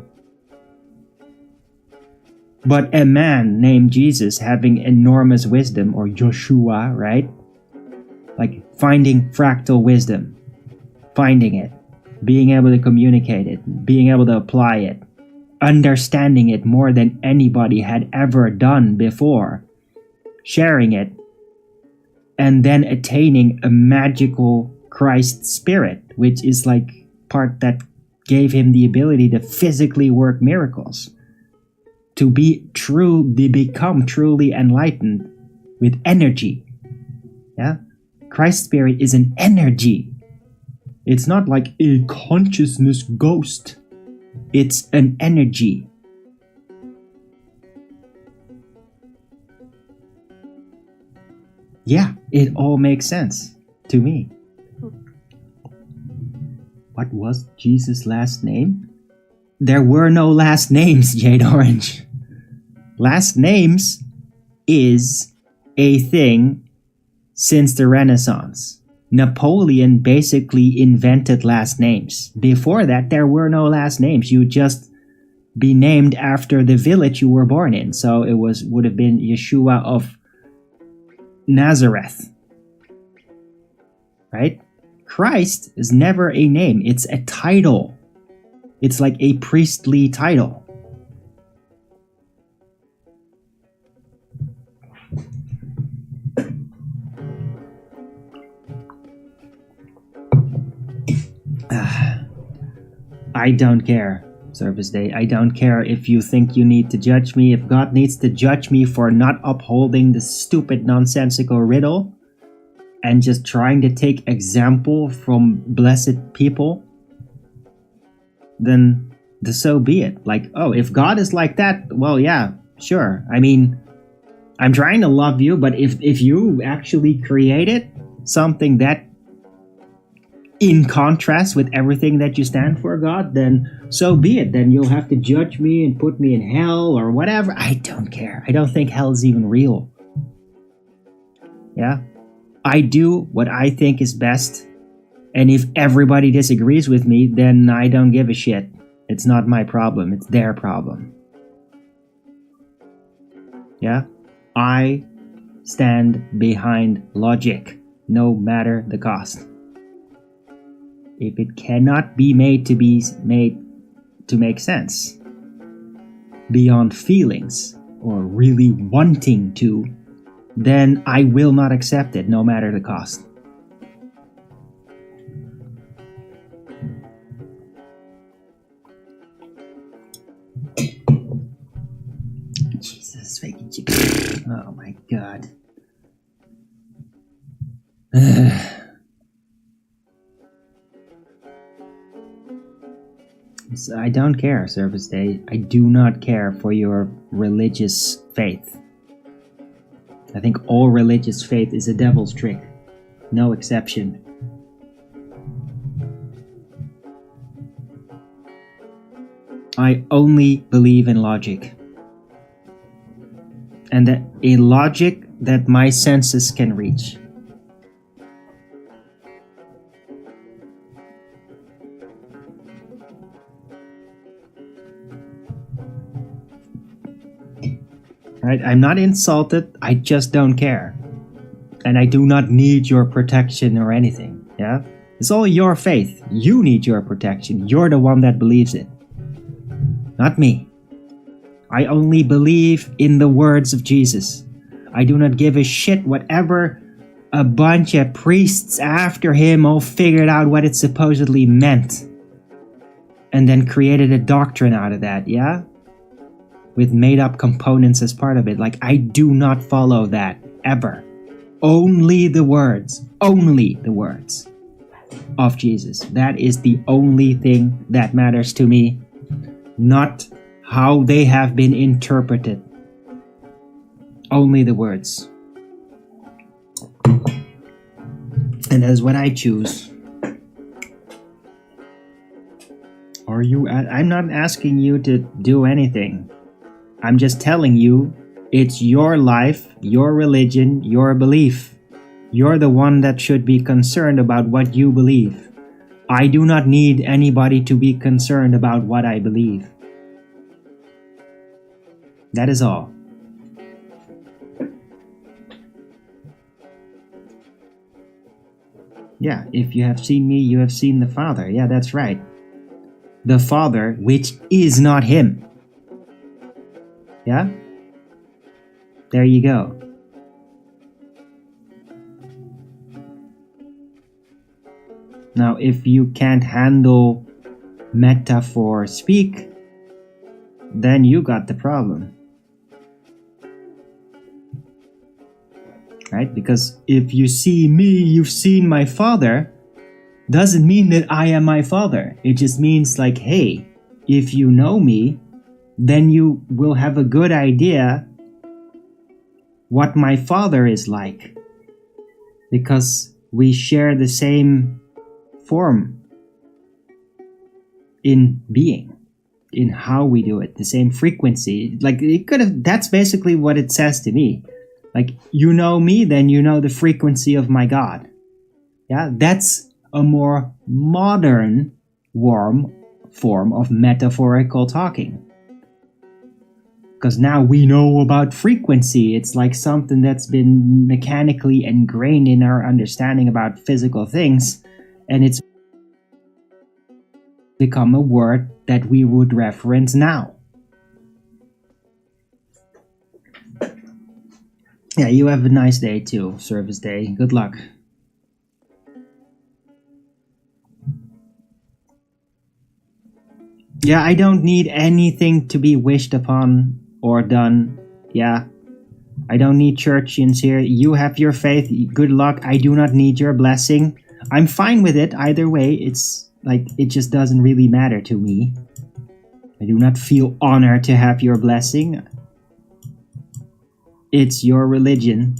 But a man named Jesus having enormous wisdom, or Joshua, right? Like finding fractal wisdom, finding it, being able to communicate it, being able to apply it, understanding it more than anybody had ever done before, sharing it, and then attaining a magical Christ spirit, which is like part that gave him the ability to physically work miracles, to become truly enlightened with energy. Yeah? Christ spirit is an energy. It's not like a consciousness ghost. It's an energy. Yeah, it all makes sense to me. What was Jesus' last name? There were no last names, Jade Orange. Last names is a thing since the Renaissance. Napoleon basically invented last names. Before that, there were no last names. You just be named after the village you were born in. So it would have been Yeshua of Nazareth. Right? Christ is never a name. It's a title. It's like a priestly title. I don't care, Service Day. I don't care if you think you need to judge me. If God needs to judge me for not upholding the stupid nonsensical riddle and just trying to take example from blessed people, then so be it. Like, oh, if God is like that, well, yeah, sure. I mean, I'm trying to love you, but if you actually created something that in contrast with everything that you stand for, God, then so be it. Then you'll have to judge me and put me in hell or whatever. I don't care. I don't think hell is even real. Yeah? I do what I think is best. And if everybody disagrees with me, then I don't give a shit. It's not my problem. It's their problem. Yeah? I stand behind logic, no matter the cost. If it cannot be made to make sense beyond feelings or really wanting to, then I will not accept it, no matter the cost. Jesus, oh my God. I don't care, Service Day. I do not care for your religious faith. I think all religious faith is a devil's trick. No exception. I only believe in logic. And that a logic that my senses can reach. Right? I'm not insulted, I just don't care. And I do not need your protection or anything, yeah? It's all your faith. You need your protection. You're the one that believes it. Not me. I only believe in the words of Jesus. I do not give a shit whatever a bunch of priests after him all figured out what it supposedly meant. And then created a doctrine out of that, yeah? With made-up components as part of it. Like, I do not follow that, ever. Only the words of Jesus. That is the only thing that matters to me, not how they have been interpreted. Only the words. And that is what I choose. I'm not asking you to do anything. I'm just telling you it's your life, your religion, your belief. You're the one that should be concerned about what you believe. I do not need anybody to be concerned about what I believe. That is all. Yeah, if you have seen me, you have seen the Father. Yeah, that's right. The Father, which is not him. Yeah? There you go. Now, if you can't handle metaphor speak, then you got the problem. Right? Because if you see me, you've seen my Father, doesn't mean that I am my Father. It just means like, hey, if you know me, then you will have a good idea what my Father is like. Because we share the same form in being, in how we do it, the same frequency. Like it could have, that's basically what it says to me. Like, you know me, then you know the frequency of my God. Yeah, that's a more modern form of metaphorical talking. Because now we know about frequency. It's like something that's been mechanically ingrained in our understanding about physical things. And it's become a word that we would reference now. Yeah, you have a nice day too, service day. Good luck. Yeah, I don't need anything to be wished upon or done. Yeah, I don't need churchians here. You have your faith. Good luck. I do not need your blessing. I'm fine with it either way. It's like, it just doesn't really matter to me. I do not feel honored to have your blessing. It's your religion.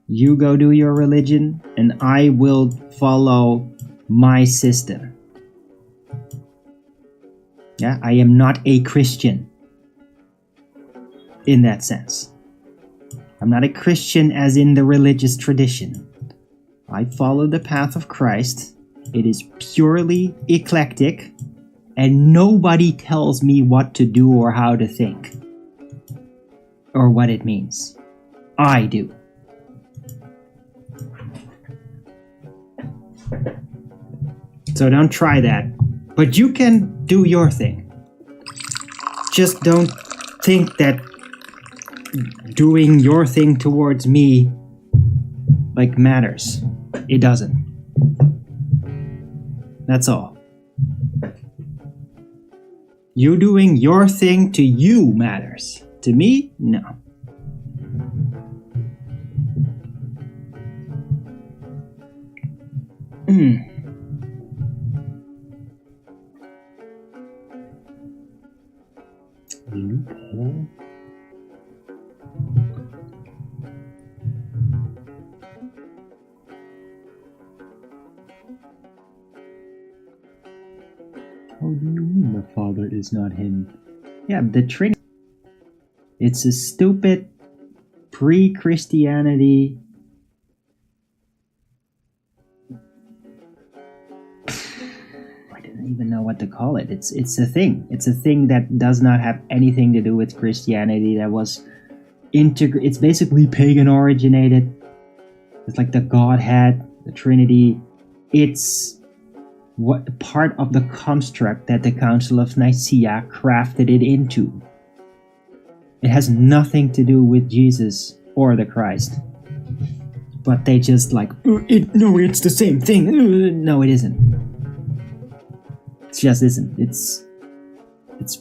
You go do your religion, and I will follow my system. Yeah, I am not a Christian in that sense. I'm not a Christian as in the religious tradition. I follow the path of Christ. It is purely eclectic, and nobody tells me what to do or how to think, or what it means. I do. So don't try that. But you can do your thing. Just don't think that doing your thing towards me like matters. It doesn't. That's all. You doing your thing to you matters. To me, no. Loophole? How do you mean the Father is not him? Yeah, the Trinity. It's a stupid pre-Christianity I don't even know what to call it. It's a thing. It's a thing that does not have anything to do with Christianity. That was it's basically pagan originated. It's like the Godhead, the Trinity. It's what part of the construct that the Council of Nicaea crafted it into. It has nothing to do with Jesus or the Christ. But they just like, no, it's the same thing. No, it isn't. It just isn't. It's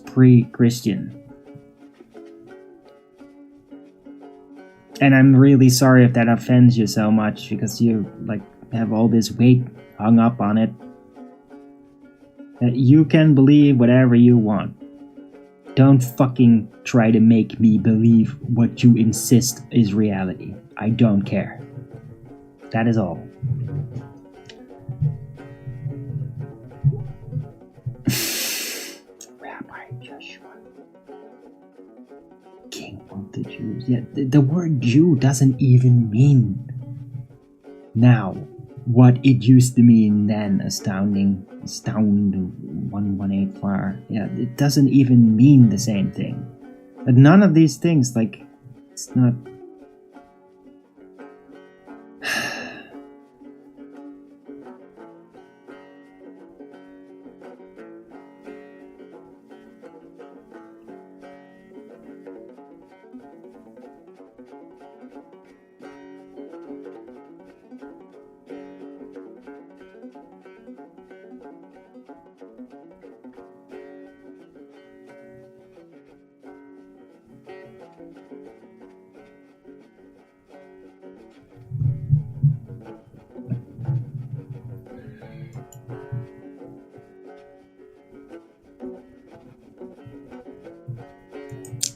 pre-Christian. And I'm really sorry if that offends you so much, because you like have all this weight hung up on it. You can believe whatever you want. Don't fucking try to make me believe what you insist is reality. I don't care. That is all. Rabbi Joshua, King of the Jews. Yeah, the word Jew doesn't even mean now what it used to mean then. Astound 1184. Yeah, it doesn't even mean the same thing. But none of these things, like, it's not.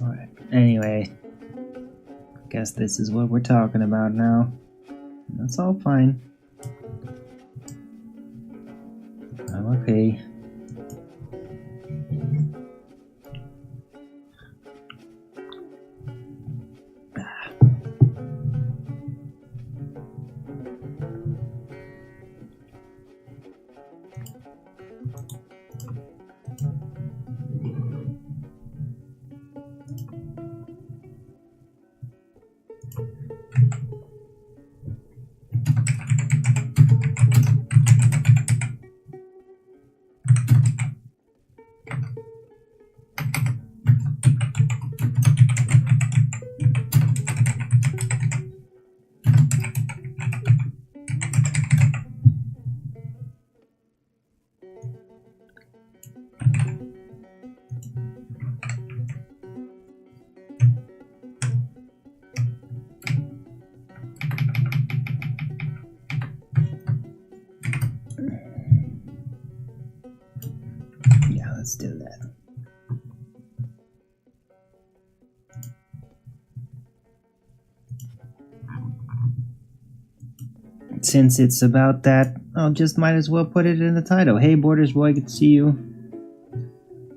Alright, anyway, guess this is what we're talking about now. That's all fine. I'm okay. Let's do that. Since it's about that, I'll just might as well put it in the title. Hey Borders boy, good to see you.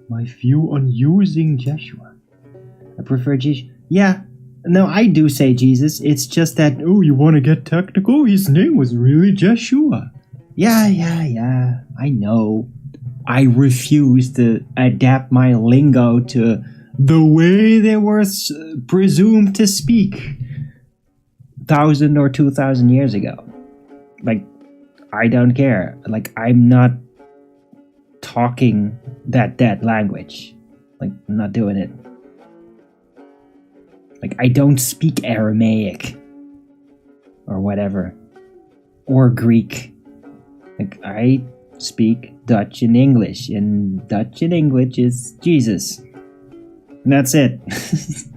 My view on using Joshua. I prefer Jesus. Yeah, no, I do say Jesus. It's just that, oh, you want to get technical? His name was really Joshua. Yeah, I know. I refuse to adapt my lingo to the way they were presumed to speak 1,000 or 2,000 years ago. Like, I don't care. Like, I'm not talking that dead language. Like, I'm not doing it. Like, I don't speak Aramaic or whatever. Or Greek. Like, I speak Dutch and English, and Dutch and English is Jesus. And that's it. If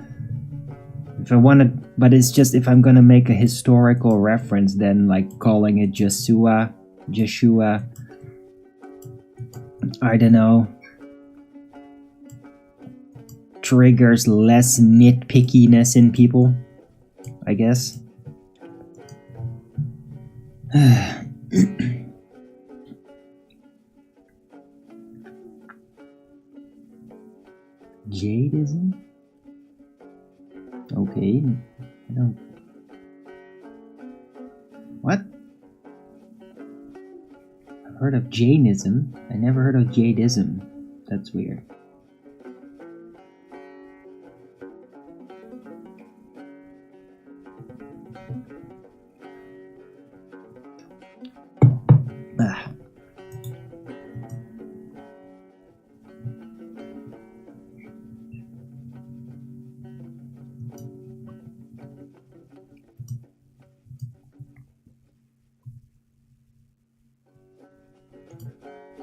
I want to, but it's just if I'm gonna make a historical reference, then like calling it Joshua, I don't know, triggers less nitpickiness in people, I guess. Jadeism? Okay, I don't... What? I've heard of Jainism. I never heard of Jadeism. That's weird. Ah.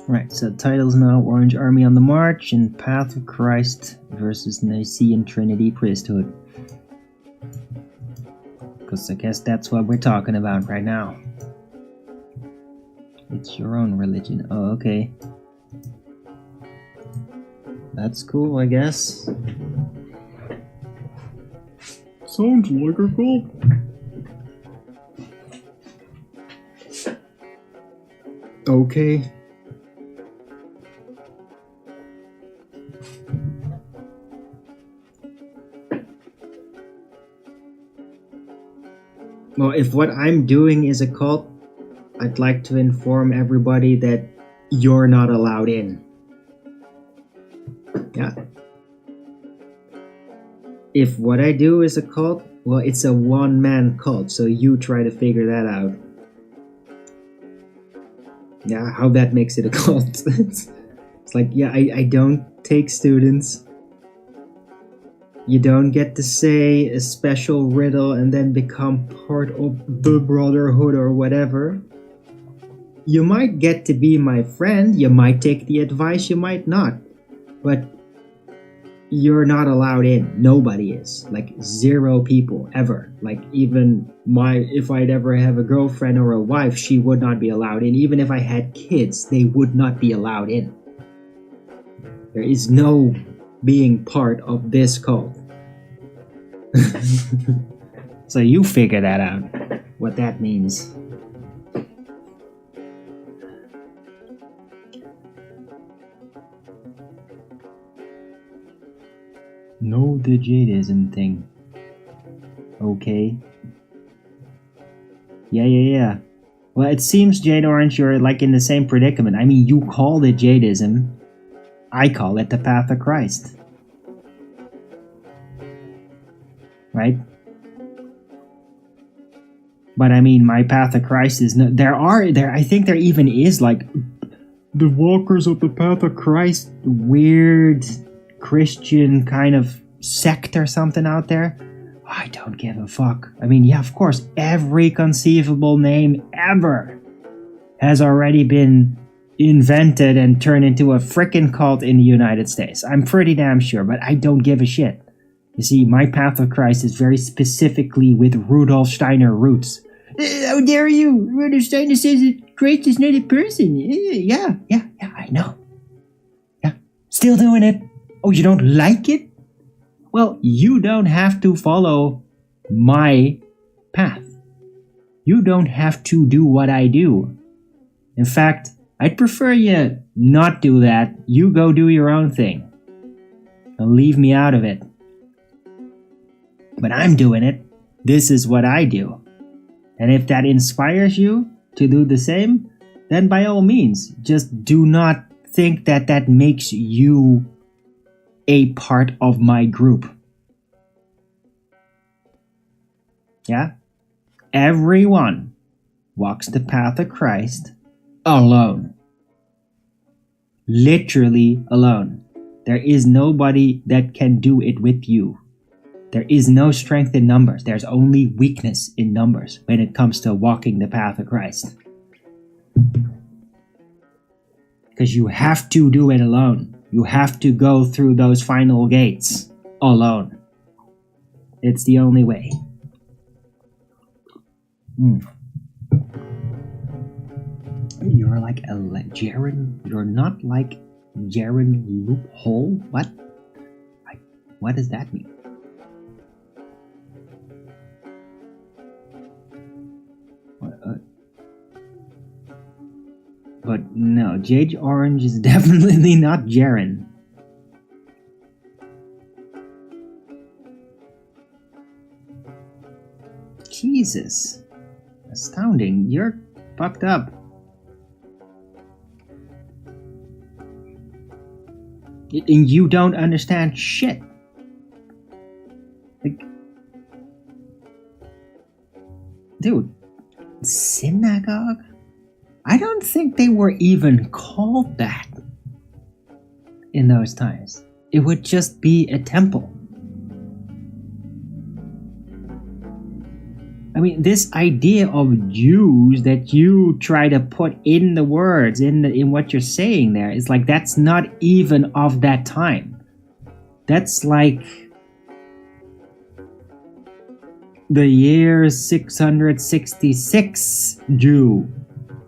Right, so titles now: Orange Army on the March and Path of Christ versus Nicene Trinity Priesthood. Because I guess that's what we're talking about right now. It's your own religion. Oh, okay. That's cool, I guess. Sounds like a cult. Okay. Well, if what I'm doing is a cult, I'd like to inform everybody that you're not allowed in. Yeah. If what I do is a cult, well, it's a one-man cult, so you try to figure that out. Yeah, how that makes it a cult. It's like, yeah, I don't take students. You don't get to say a special riddle and then become part of the brotherhood or whatever. You might get to be my friend, you might take the advice, you might not. But you're not allowed in. Nobody is. Like 0 people ever. Like even if I'd ever have a girlfriend or a wife, she would not be allowed in. Even if I had kids, they would not be allowed in. There is no being part of this cult. So you figure that out, what that means. No, the Jadeism thing. Okay. Yeah. Well, it seems, Jade Orange, you're like in the same predicament. I mean, you call it Jadeism. I call it the path of Christ. Right? But I mean, my path of Christ is no. I think there even is like the walkers of the path of Christ, weird Christian kind of sect or something out there. I don't give a fuck. I mean, yeah, of course, every conceivable name ever has already been invented and turned into a frickin' cult in the United States. I'm pretty damn sure, but I don't give a shit. You see, my path of Christ is very specifically with Rudolf Steiner roots. How dare you? Rudolf Steiner says that Christ is not a person. Yeah, I know. Yeah, still doing it. Oh, you don't like it? Well, you don't have to follow my path. You don't have to do what I do. In fact, I'd prefer you not do that. You go do your own thing. And leave me out of it. But I'm doing it. This is what I do. And if that inspires you to do the same, then by all means, just do not think that that makes you a part of my group. Yeah? Everyone walks the path of Christ alone. Literally alone. There is nobody that can do it with you. There is no strength in numbers. There's only weakness in numbers when it comes to walking the path of Christ. Because you have to do it alone. You have to go through those final gates alone. It's the only way. You're like a Jaren. You're not like Jaren Loophole? What? What does that mean? But no, Jade Orange is definitely not Jaren. Jesus. Astounding. You're fucked up. And you don't understand shit. Like, dude, synagogue? I don't think they were even called that in those times. It would just be a temple. I mean, this idea of Jews that you try to put in the words, in what you're saying there, is like, that's not even of that time. That's like the year 666 Jew.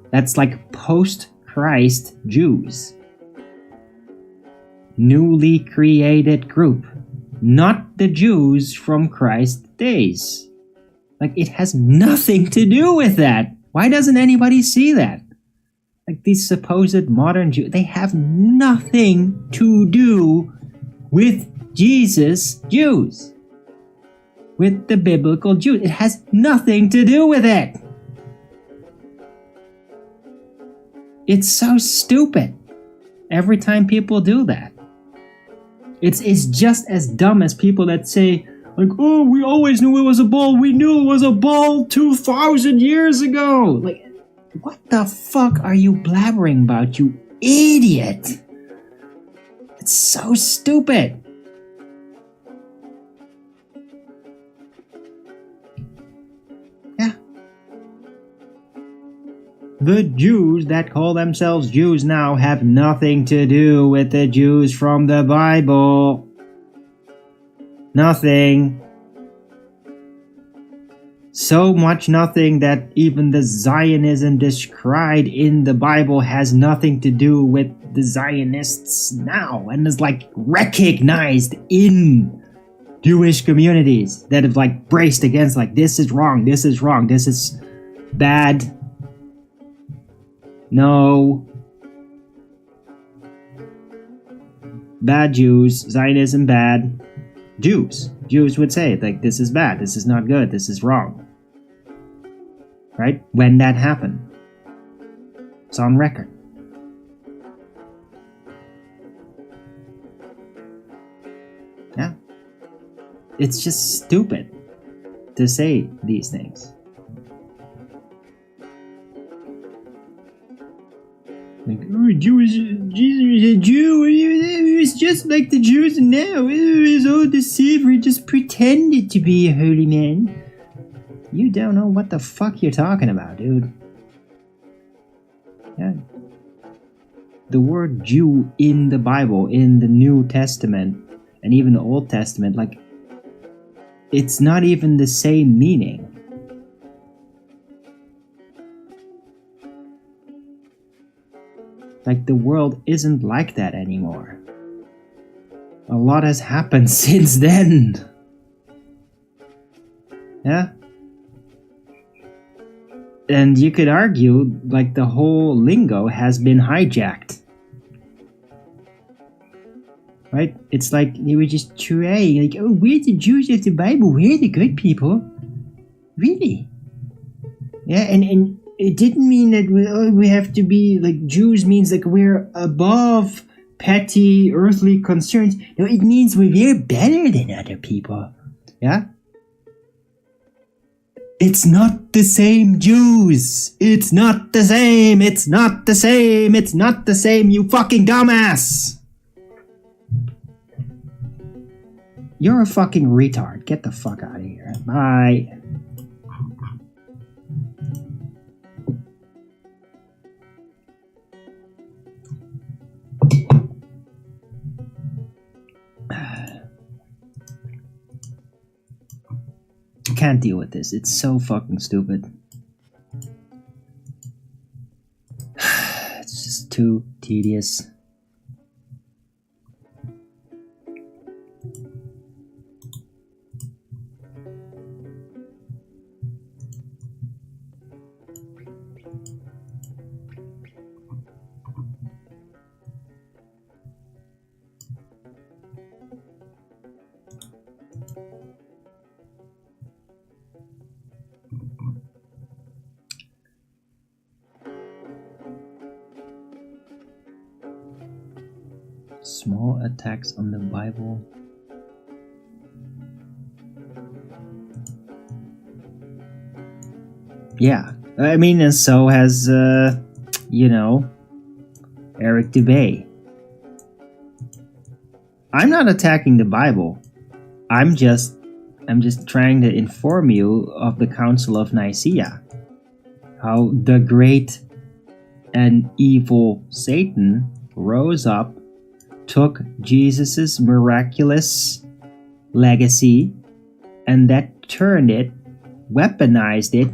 That's like post-Christ Jews. Newly created group. Not the Jews from Christ's days. Like, it has nothing to do with that. Why doesn't anybody see that? like these supposed modern Jews, they have nothing to do with Jesus Jews. With the biblical Jews. It has nothing to do with it. It's so stupid. Every time people do that. It's just as dumb as people that say, like, oh, we always knew it was a bull. We knew it was a bull 2,000 years ago. Like, what the fuck are you blabbering about, you idiot? It's so stupid. Yeah. The Jews that call themselves Jews now have nothing to do with the Jews from the Bible. Nothing. So much nothing that even the Zionism described in the Bible has nothing to do with the Zionists now, and is like recognized in Jewish communities that have like braced against, like, this is wrong, this is wrong, this is bad. No. Bad Jews, Zionism bad. Jews would say, like, this is bad, this is not good, this is wrong. Right? When that happened. It's on record. Yeah. It's just stupid to say these things. Like, oh, Jesus is a Jew. It's just like the Jews now. He's all deceiver. He just pretended to be a holy man. You don't know what the fuck you're talking about, dude. Yeah. The word Jew in the Bible, in the New Testament, and even the Old Testament, like, it's not even the same meaning. Like, the world isn't like that anymore. A lot has happened since then. Yeah? And you could argue, like, the whole lingo has been hijacked. Right? It's like they were just trying, like, oh, we're the Jews of the Bible, we're the good people. Really? Yeah, and it didn't mean that we have to be, like, Jews means, like, we're above petty earthly concerns. No, it means we're better than other people. Yeah? It's not the same, Jews. It's not the same. It's not the same. It's not the same, you fucking dumbass. You're a fucking retard. Get the fuck out of here. Bye. Can't deal with this. It's so fucking stupid. It's just too tedious. Small attacks on the Bible. Yeah, I mean, and so has, Eric Dubay. I'm not attacking the Bible. I'm just trying to inform you of the Council of Nicaea. How the great and evil Satan rose up, took Jesus's miraculous legacy, and that turned it, weaponized it,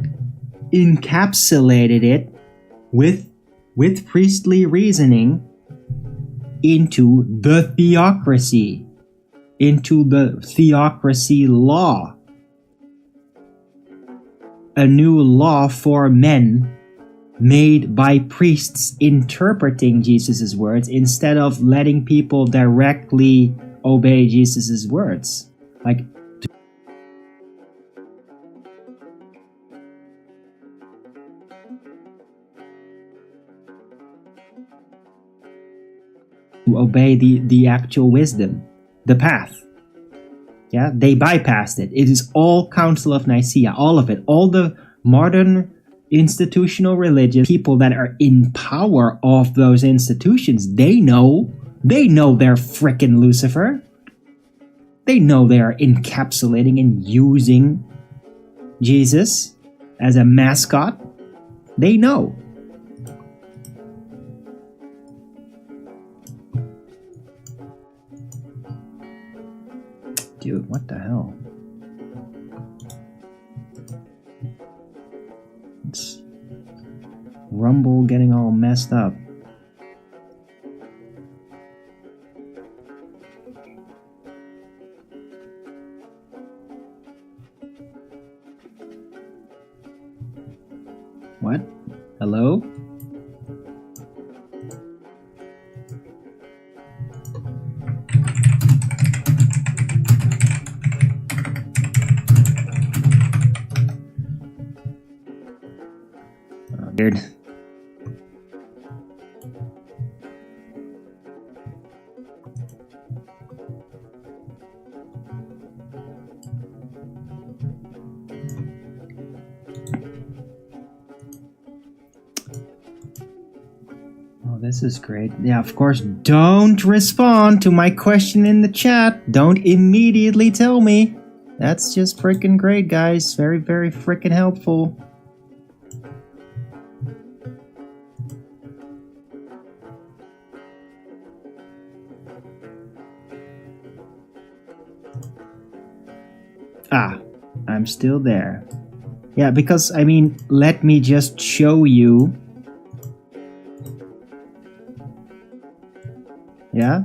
encapsulated it with priestly reasoning into the theocracy, into the theocracy law. A new law for men made by priests interpreting Jesus' words instead of letting people directly obey Jesus' words. Like, to obey the actual wisdom, the path. Yeah, they bypassed it. It is all Council of Nicaea, all of it, all the modern institutional religion, people that are in power of those institutions, they know they're frickin' Lucifer. They know they are encapsulating and using Jesus as a mascot. They know. Dude, what the hell? It's Rumble getting all messed up. What? Hello? Weird. Oh, this is great. Yeah, of course, don't respond to my question in the chat. Don't immediately tell me. That's just freaking great, guys. Very, very freaking helpful. Ah, I'm still there. Yeah, because, I mean, let me just show you. Yeah?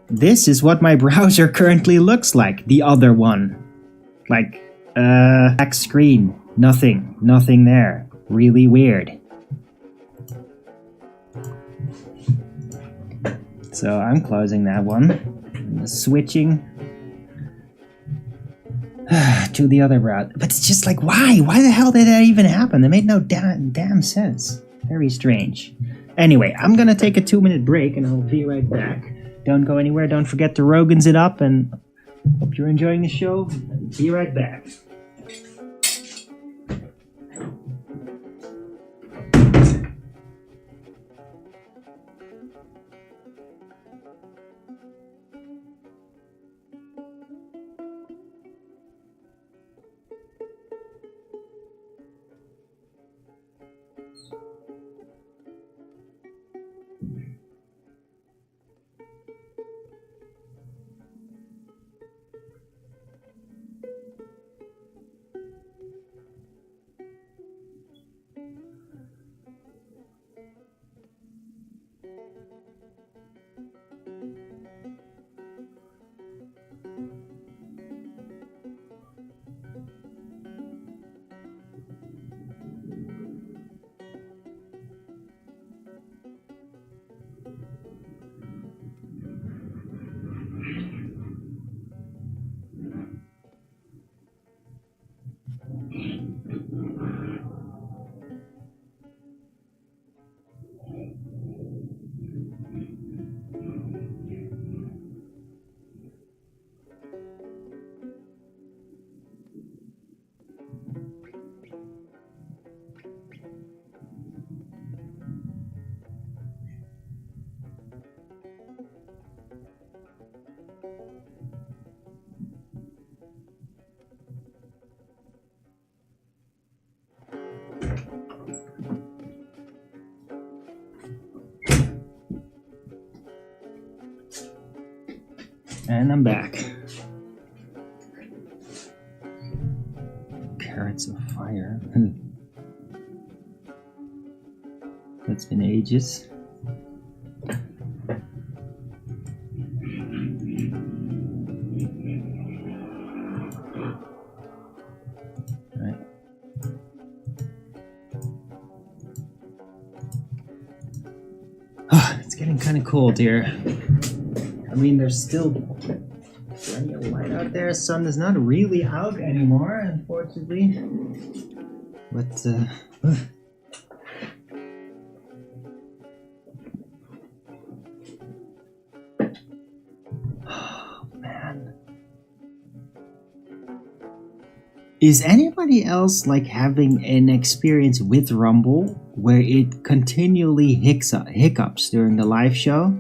This is what my browser currently looks like. The other one. Like, black screen. Nothing there. Really weird. So I'm closing that one. Switching to the other route. But it's just like, why? Why the hell did that even happen? It made no damn sense. Very strange. Anyway, I'm gonna take a 2-minute break and I'll be right back. Don't go anywhere. Don't forget to Rogan's it up, and hope you're enjoying the show. Be right back. And I'm back. Carrots of fire. That's been ages. It's getting kind of cold here. I mean, there's still plenty of light out there. Sun is not really out anymore, unfortunately. But, oh, man. Is anybody else like having an experience with Rumble where it continually hiccups during the live show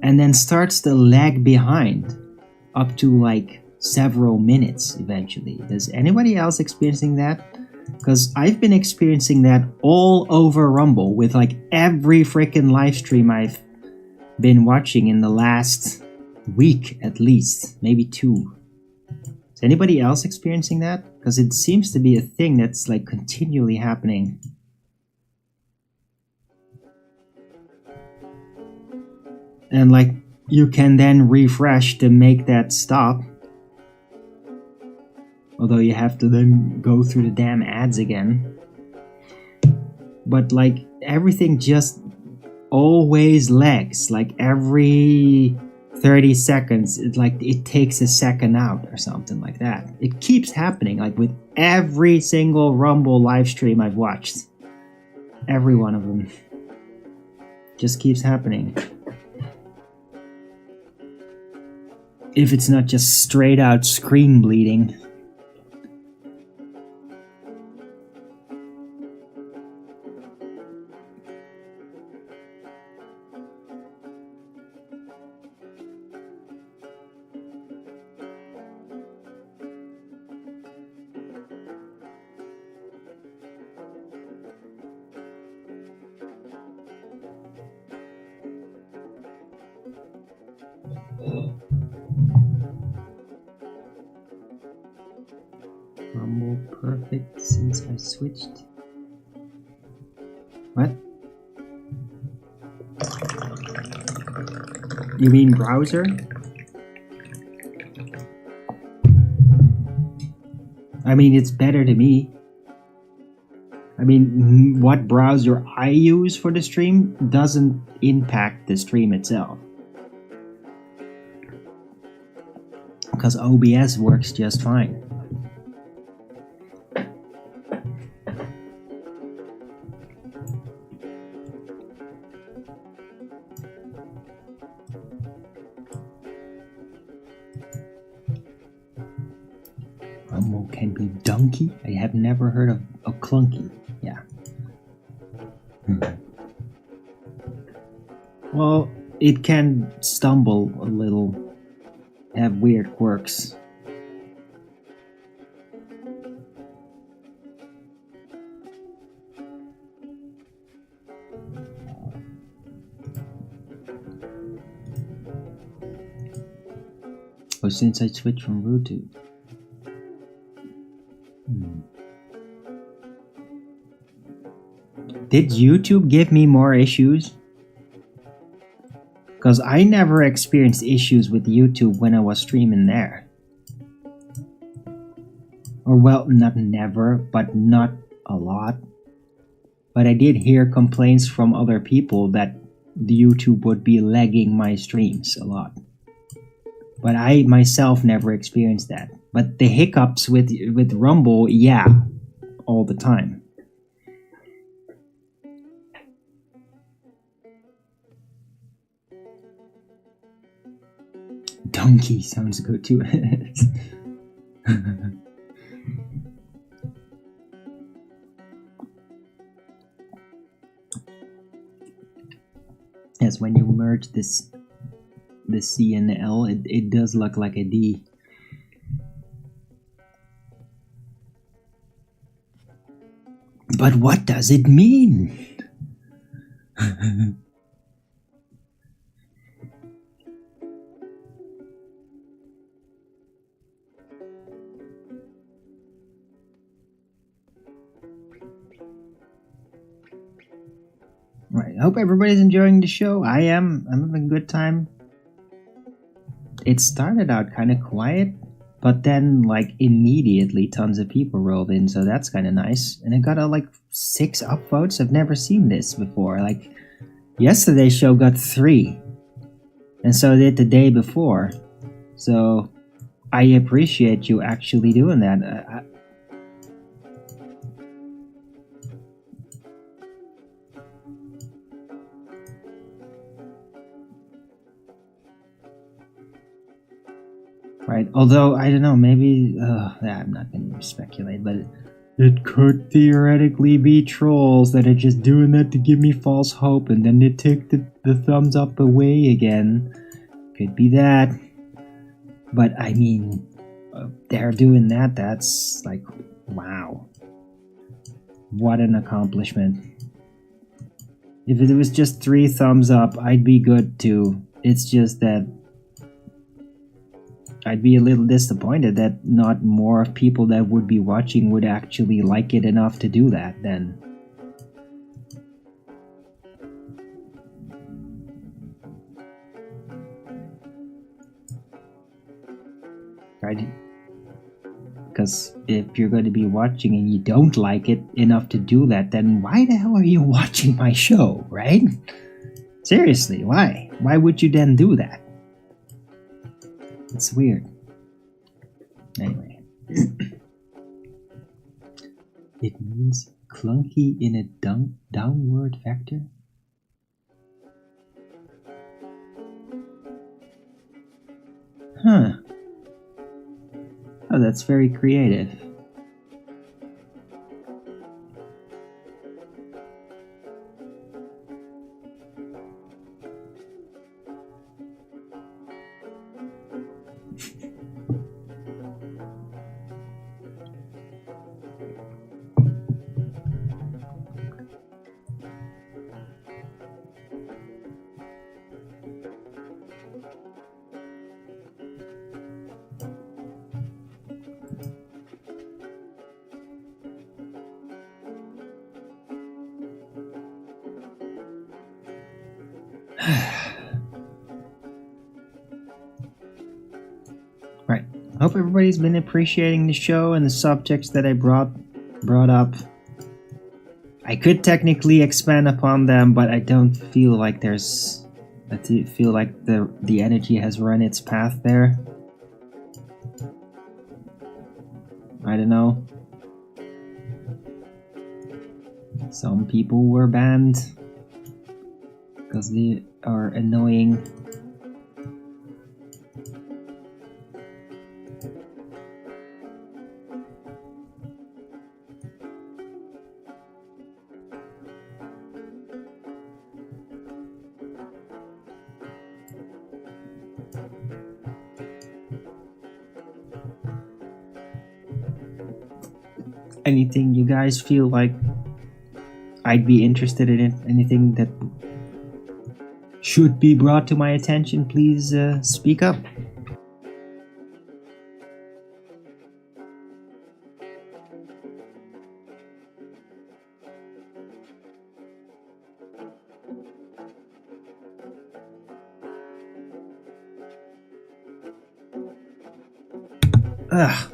and then starts to lag behind up to like several minutes eventually? Does anybody else experiencing that? Because I've been experiencing that all over Rumble with like every freaking live stream I've been watching in the last week at least, maybe 2. Is anybody else experiencing that? Because it seems to be a thing that's like continually happening. And like you can then refresh to make that stop. Although you have to then go through the damn ads again. But like everything just always lags. Like every 30 seconds, it takes a second out or something like that. It keeps happening like with every single Rumble live stream I've watched. Every one of them. Just keeps happening. If it's not just straight out screen bleeding. Rumble perfect since I switched. What? You mean browser? I mean, it's better to me. I mean, what browser I use for the stream doesn't impact the stream itself. Because OBS works just fine. Rumble can be dunky. I have never heard of a clunky. Yeah. Well, it can stumble a little, have weird quirks. Oh, since I switched from RDR2. Did YouTube give me more issues? Because I never experienced issues with YouTube when I was streaming there. Or well, not never, but not a lot. But I did hear complaints from other people that the YouTube would be lagging my streams a lot. But I myself never experienced that. But the hiccups with Rumble, yeah, all the time. Donkey sounds good too. Yes, when you merge the C and the L, it does look like a D. But what does it mean? Right, I hope everybody's enjoying the show. I am. I'm having a good time. It started out kind of quiet, but then like immediately tons of people rolled in, so that's kind of nice. And it got like 6 upvotes. I've never seen this before. Like Yesterday's show got 3. And so did the day before. So I appreciate you actually doing that. Right. Although, I don't know, maybe... I'm not going to speculate, but it could theoretically be trolls that are just doing that to give me false hope, and then they take the thumbs up away again. Could be that. But, I mean, they're doing that. That's like, wow. What an accomplishment. If it was just 3 thumbs up, I'd be good too. It's just that I'd be a little disappointed that not more people that would be watching would actually like it enough to do that then. Right? Because if you're going to be watching and you don't like it enough to do that, then why the hell are you watching my show, right? Seriously, why? Why would you then do that? It's weird. Anyway. It means clunky in a downward vector? Huh. Oh, that's very creative. Right. Hope everybody's been appreciating the show and the subjects that I brought up. I could technically expand upon them, but I don't feel like there's... I feel like the energy has run its path there. I don't know. Some people were banned because they are annoying. Anything you guys feel like I'd be interested in it, anything that should be brought to my attention, please speak up. Ugh.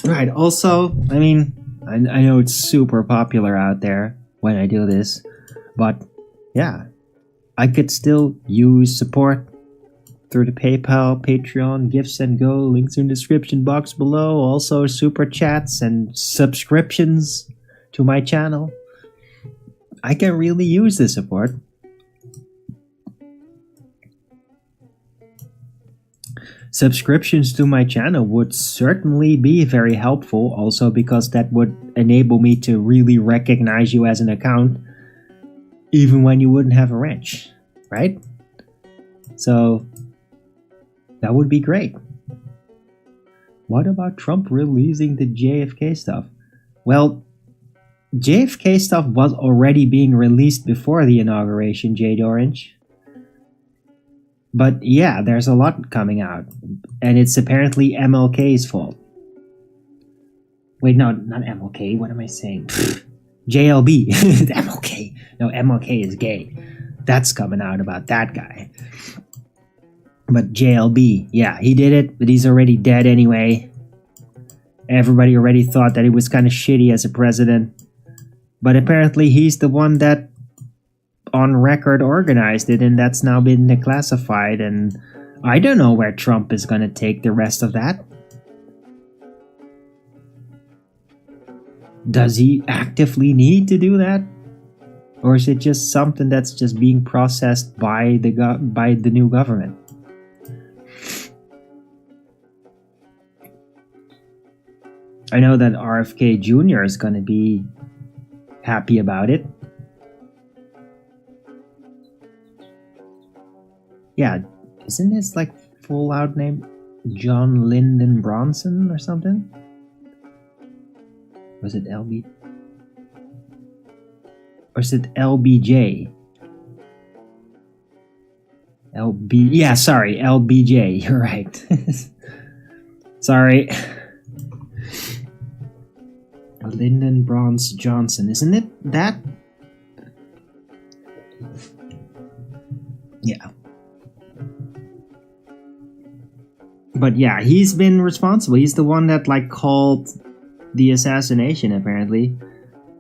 Right, also, I mean, I know it's super popular out there when I do this, but yeah, I could still use support through the PayPal, Patreon, Gifts and Go, links in the description box below, also super chats and subscriptions to my channel. I can really use the support. Subscriptions to my channel would certainly be very helpful, also because that would enable me to really recognize you as an account, even when you wouldn't have a wrench, right? So, that would be great. What about Trump releasing the JFK stuff? Well, JFK stuff was already being released before the inauguration, Jade Orange. But yeah, there's a lot coming out. And it's apparently MLK's fault. Wait, no, not MLK. What am I saying? JLB. MLK. No, MLK is gay. That's coming out about that guy. But JLB, yeah, he did it, but he's already dead anyway. Everybody already thought that he was kind of shitty as a president. But apparently he's the one that on record organized it, and that's now been declassified, and I don't know where Trump is going to take the rest of that. Does he actively need to do that? Or is it just something that's just being processed by the new government? I know that RFK Jr. is going to be happy about it. Yeah, isn't his like full out name John Lyndon Bronson or something? Was it LB? Or is it LBJ? Yeah, sorry, LBJ. You're right. Sorry. Lyndon Bronze Johnson, isn't it that? Yeah. But yeah, he's been responsible. He's the one that like called the assassination apparently.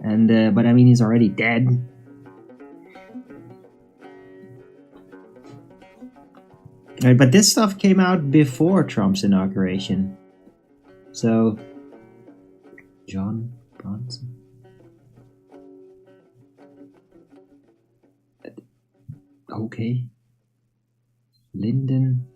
And but I mean he's already dead. Right, but this stuff came out before Trump's inauguration. So John Bronson. Okay. Lyndon.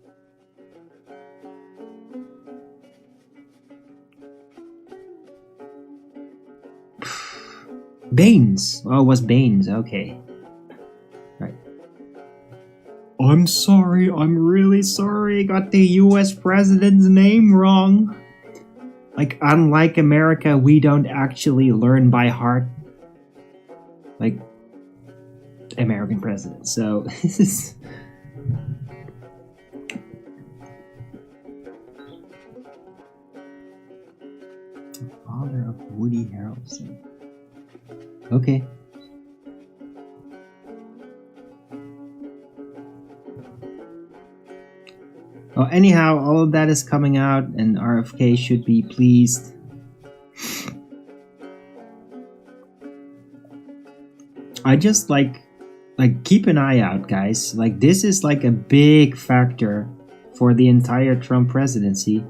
Baines. Oh, it was Baines. Okay. Right. I'm sorry. I'm really sorry. I got the US president's name wrong. Like, unlike America, we don't actually learn by heart. Like, American presidents. So, this is... Father of Woody Harrelson. Okay. Well, anyhow, all of that is coming out, and RFK should be pleased. I just like keep an eye out, guys. Like, this is like a big factor for the entire Trump presidency.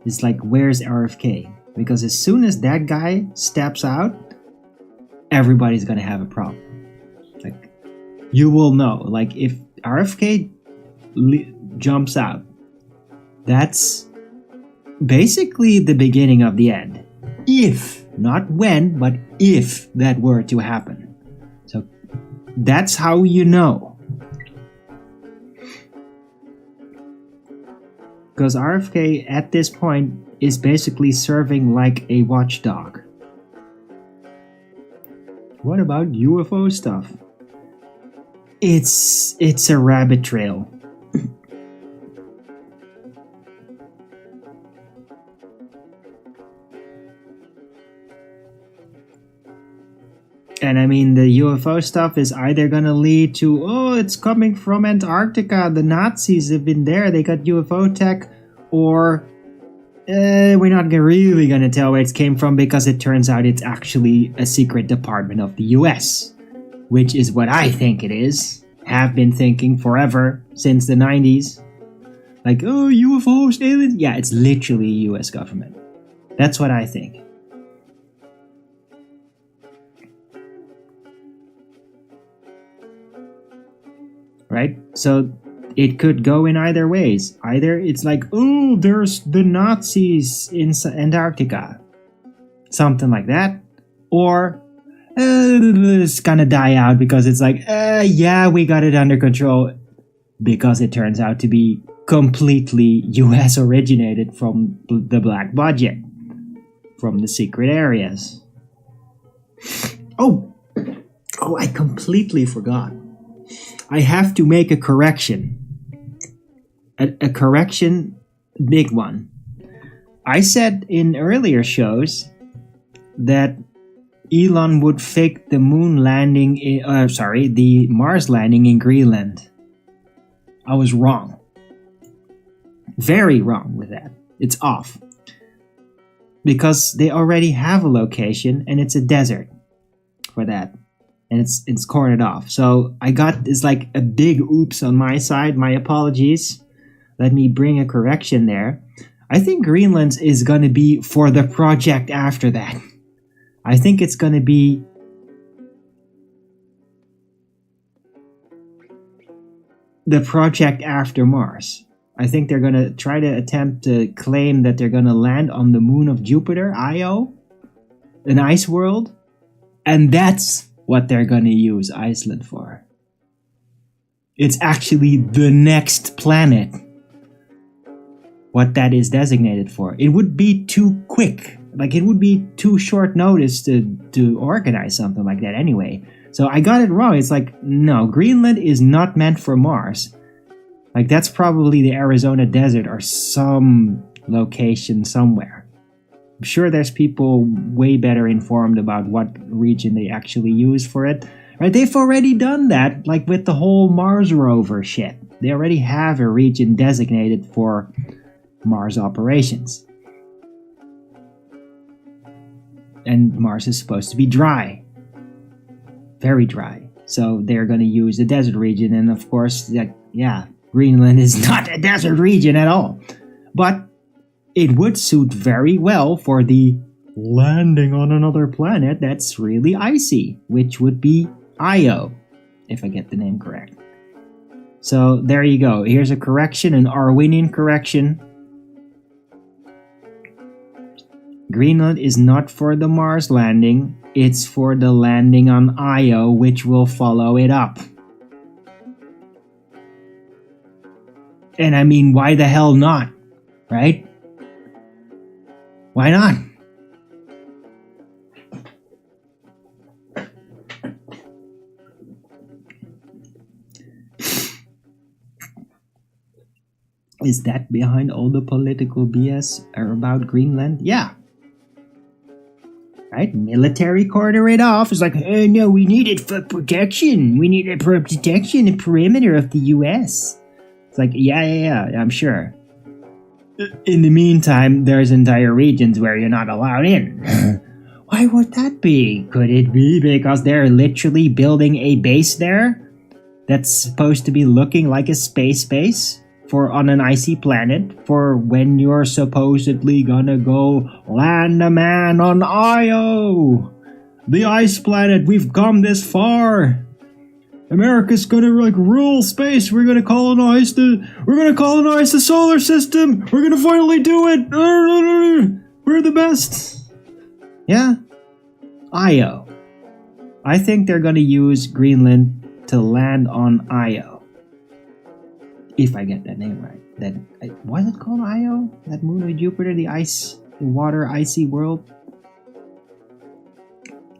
It's like, where's RFK? Because as soon as that guy steps out, everybody's gonna have a problem. Like, you will know. Like, if RFK jumps out, that's basically the beginning of the end. If, not when, but if that were to happen. So that's how you know. Because RFK at this point is basically serving like a watchdog. What about UFO stuff? It's a rabbit trail. And I mean, the UFO stuff is either gonna lead to, oh, it's coming from Antarctica, the Nazis have been there, they got UFO tech, or we're not really gonna tell where it came from because it turns out it's actually a secret department of the US, which is what I think it is. Have been thinking forever, since the 90s. Like, oh, UFOs, aliens. Yeah, it's literally US government. That's what I think. Right? So it could go in either ways. Either it's like, oh, there's the Nazis in Antarctica. Something like that. Or it's gonna die out because it's like, yeah, we got it under control. Because it turns out to be completely US originated from the black budget. From the secret areas. Oh, I completely forgot. I have to make a correction. a correction, big one. I said in earlier shows that Elon would fake the moon landing, the Mars landing in Greenland. I was wrong. Very wrong with that. It's off. Because they already have a location and it's a desert for that. And it's cornered off. So it's like a big oops on my side. My apologies. Let me bring a correction there. I think Greenland is going to be for the project after that. I think it's going to be the project after Mars. I think they're going to try to attempt to claim that they're going to land on the moon of Jupiter, Io, an ice world. And that's what they're going to use Iceland for. It's actually the next planet. What that is designated for. It would be too quick. Like, it would be too short notice to organize something like that anyway. So I got it wrong. It's like, no, Greenland is not meant for Mars. Like, that's probably the Arizona desert or some location somewhere. I'm sure there's people way better informed about what region they actually use for it. Right? They've already done that, like with the whole Mars rover shit. They already have a region designated for Mars operations. And Mars is supposed to be dry. Very dry. So they're going to use the desert region. And of course, Greenland is not a desert region at all. But it would suit very well for the landing on another planet that's really icy, which would be Io, if I get the name correct. So there you go. Here's a correction, an Arwinian correction. Greenland is not for the Mars landing, it's for the landing on Io, which will follow it up. And I mean, why the hell not? Right? Why not? Is that behind all the political BS about Greenland? Yeah. Right? Military corner it off. It's like, oh no, we need it for protection. We need it for protection, the perimeter of the US. It's like, yeah, I'm sure. In the meantime, there's entire regions where you're not allowed in. Why would that be? Could it be because they're literally building a base there that's supposed to be looking like a space base on an icy planet for when you're supposedly gonna go land a man on Io, the ice planet? We've come this far. America's gonna rule space. We're gonna colonize the solar system. We're gonna finally do it. We're the best. Yeah, Io. I think they're gonna use Greenland to land on Io. If I get that name right. Was it called Io? That moon of Jupiter, the water icy world?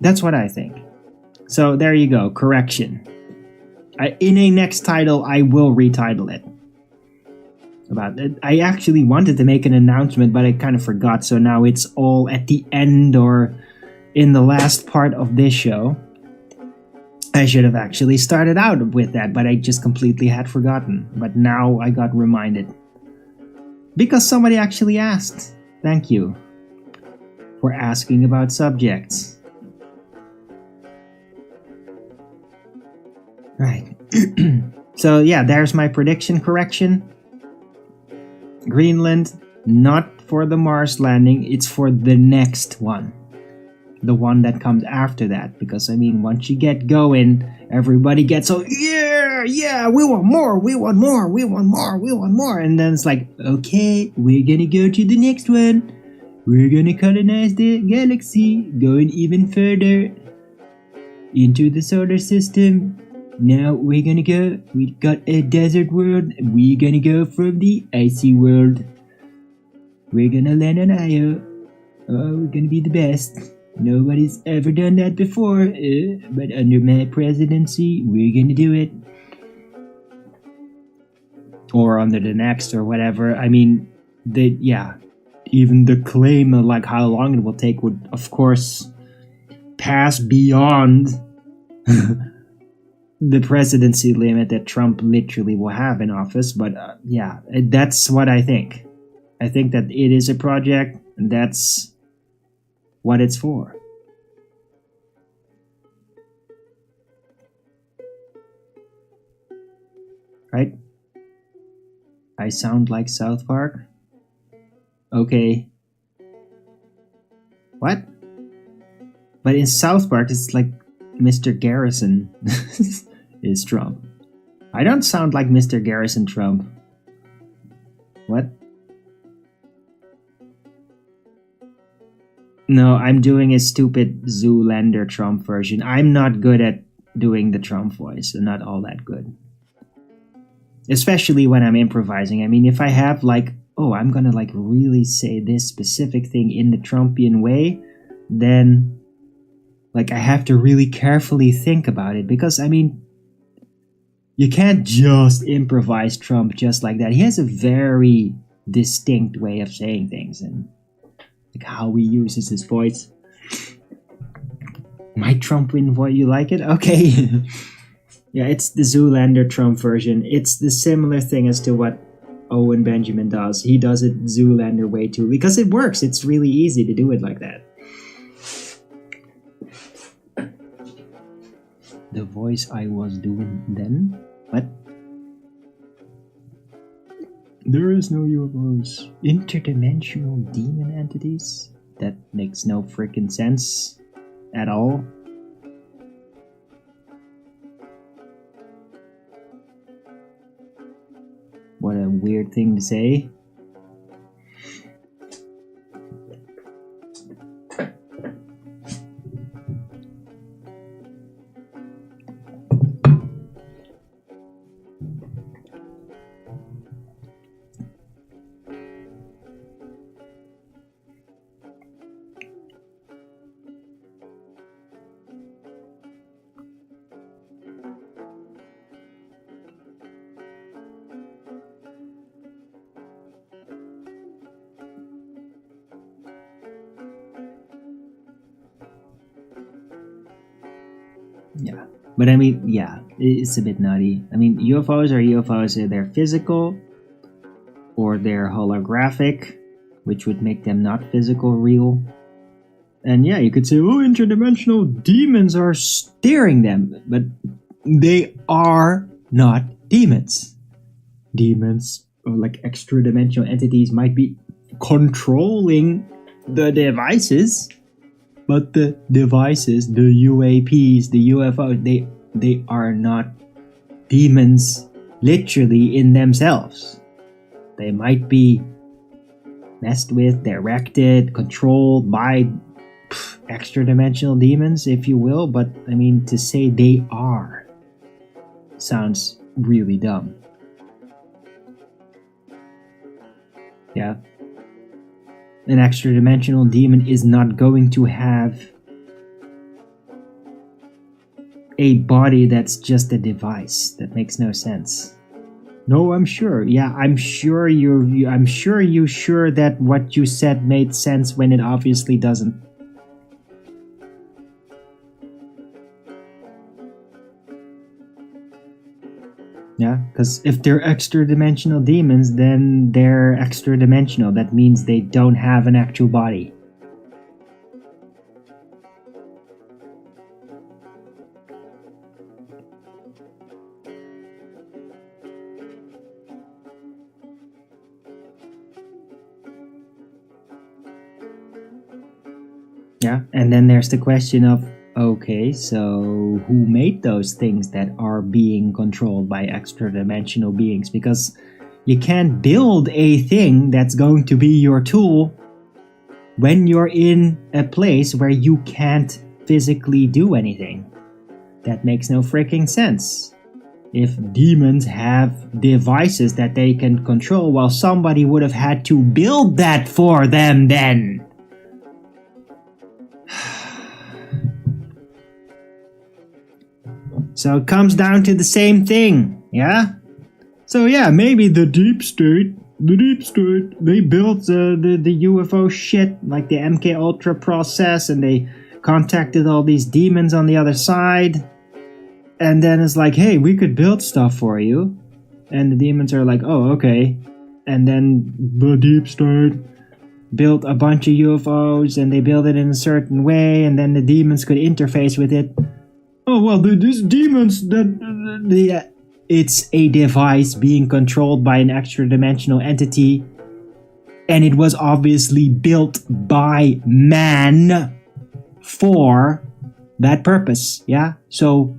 That's what I think. So there you go, correction. In a next title, I will retitle it. About it. I actually wanted to make an announcement, but I kind of forgot, so now it's all at the end or in the last part of this show. I should have actually started out with that, but I just completely had forgotten. But now I got reminded. Because somebody actually asked. Thank you for asking about subjects. Right. So yeah, there's my prediction correction. Greenland, not for the Mars landing, it's for the next one. The one that comes after that. Because, I mean, once you get going, everybody gets so, yeah, we want more. And then it's like, okay, we're gonna go to the next one. We're gonna colonize the galaxy, going even further into the solar system. Now we're gonna go, we got a desert world, we're gonna go from the icy world. We're gonna land on Io. Oh, we're gonna be the best. Nobody's ever done that before, but under my presidency, we're gonna do it. or under the next or whatever. I mean, even the claim of like how long it will take would, of course, pass beyond the presidency limit that Trump literally will have in office. But that's what I think. I think that it is a project, and that's what it's for. Right? I sound like South Park? Okay. What? But in South Park, it's like Mr. Garrison is Trump. I don't sound like Mr. Garrison Trump. What? No, I'm doing a stupid Zoolander Trump version. I'm not good at doing the Trump voice. I'm not all that good. Especially when I'm improvising. I mean, if I have like, I'm gonna like really say this specific thing in the Trumpian way, then like I have to really carefully think about it, because I mean, you can't just improvise Trump just like that. He has a very distinct way of saying things and like how he uses his voice. My Trumpian voice, you like it? Okay. Yeah, it's the Zoolander Trump version. It's the similar thing as to what Owen Benjamin does. He does it Zoolander way too, because it works. It's really easy to do it like that. The voice I was doing then? What? There is no UFOs. Interdimensional demon entities? That makes no freaking sense at all. What a weird thing to say. Yeah. But I mean, yeah, it's a bit nutty. I mean, UFOs are UFOs. They're physical or they're holographic, which would make them not physical, real. And yeah, you could say, interdimensional demons are steering them. But they are not demons. Demons, or like extra-dimensional entities, might be controlling the devices. But the devices, the UAPs, the UFOs, they are not demons literally in themselves. They might be messed with, directed, controlled by extra-dimensional demons, if you will. But, I mean, to say they are sounds really dumb. Yeah. An extra-dimensional demon is not going to have a body that's just a device. That makes no sense. No, I'm sure. Yeah, I'm sure you're sure that what you said made sense when it obviously doesn't. Yeah, because if they're extra-dimensional demons, then they're extra-dimensional. That means they don't have an actual body. Yeah, and then there's the question of, okay, so who made those things that are being controlled by extra-dimensional beings? Because you can't build a thing that's going to be your tool when you're in a place where you can't physically do anything. That makes no freaking sense. If demons have devices that they can control, well, somebody would have had to build that for them then. So it comes down to the same thing, yeah? So yeah, maybe the deep state, they built the UFO shit, like the MK Ultra process, and they contacted all these demons on the other side. And then it's like, hey, we could build stuff for you. And the demons are like, oh, okay. And then the deep state built a bunch of UFOs, and they built it in a certain way, and then the demons could interface with it. Oh, well, these demons, it's a device being controlled by an extra-dimensional entity, and it was obviously built by man for that purpose, yeah? So,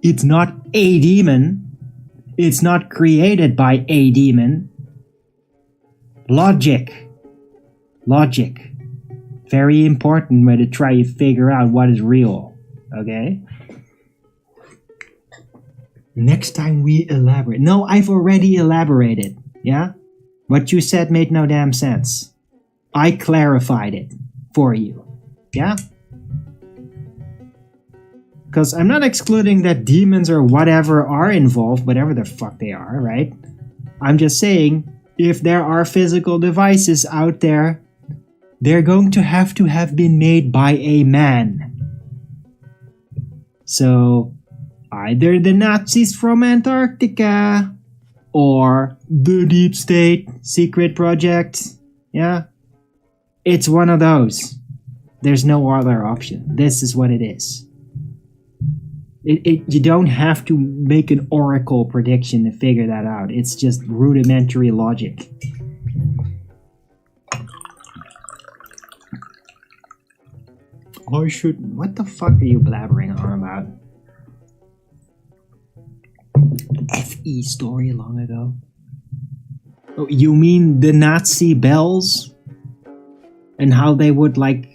it's not a demon. It's not created by a demon. Logic. Very important when to try to figure out what is real, okay? Next time we elaborate. No, I've already elaborated, yeah? What you said made no damn sense. I clarified it for you, yeah? Because I'm not excluding that demons or whatever are involved, whatever the fuck they are, right? I'm just saying, if there are physical devices out there, they're going to have been made by a man. So, either the Nazis from Antarctica, or the Deep State secret project, yeah? It's one of those. There's no other option. This is what it is. You don't have to make an oracle prediction to figure that out. It's just rudimentary logic. What the fuck are you blabbering on about? FE story long ago? Oh, you mean the Nazi bells? And how they would, like,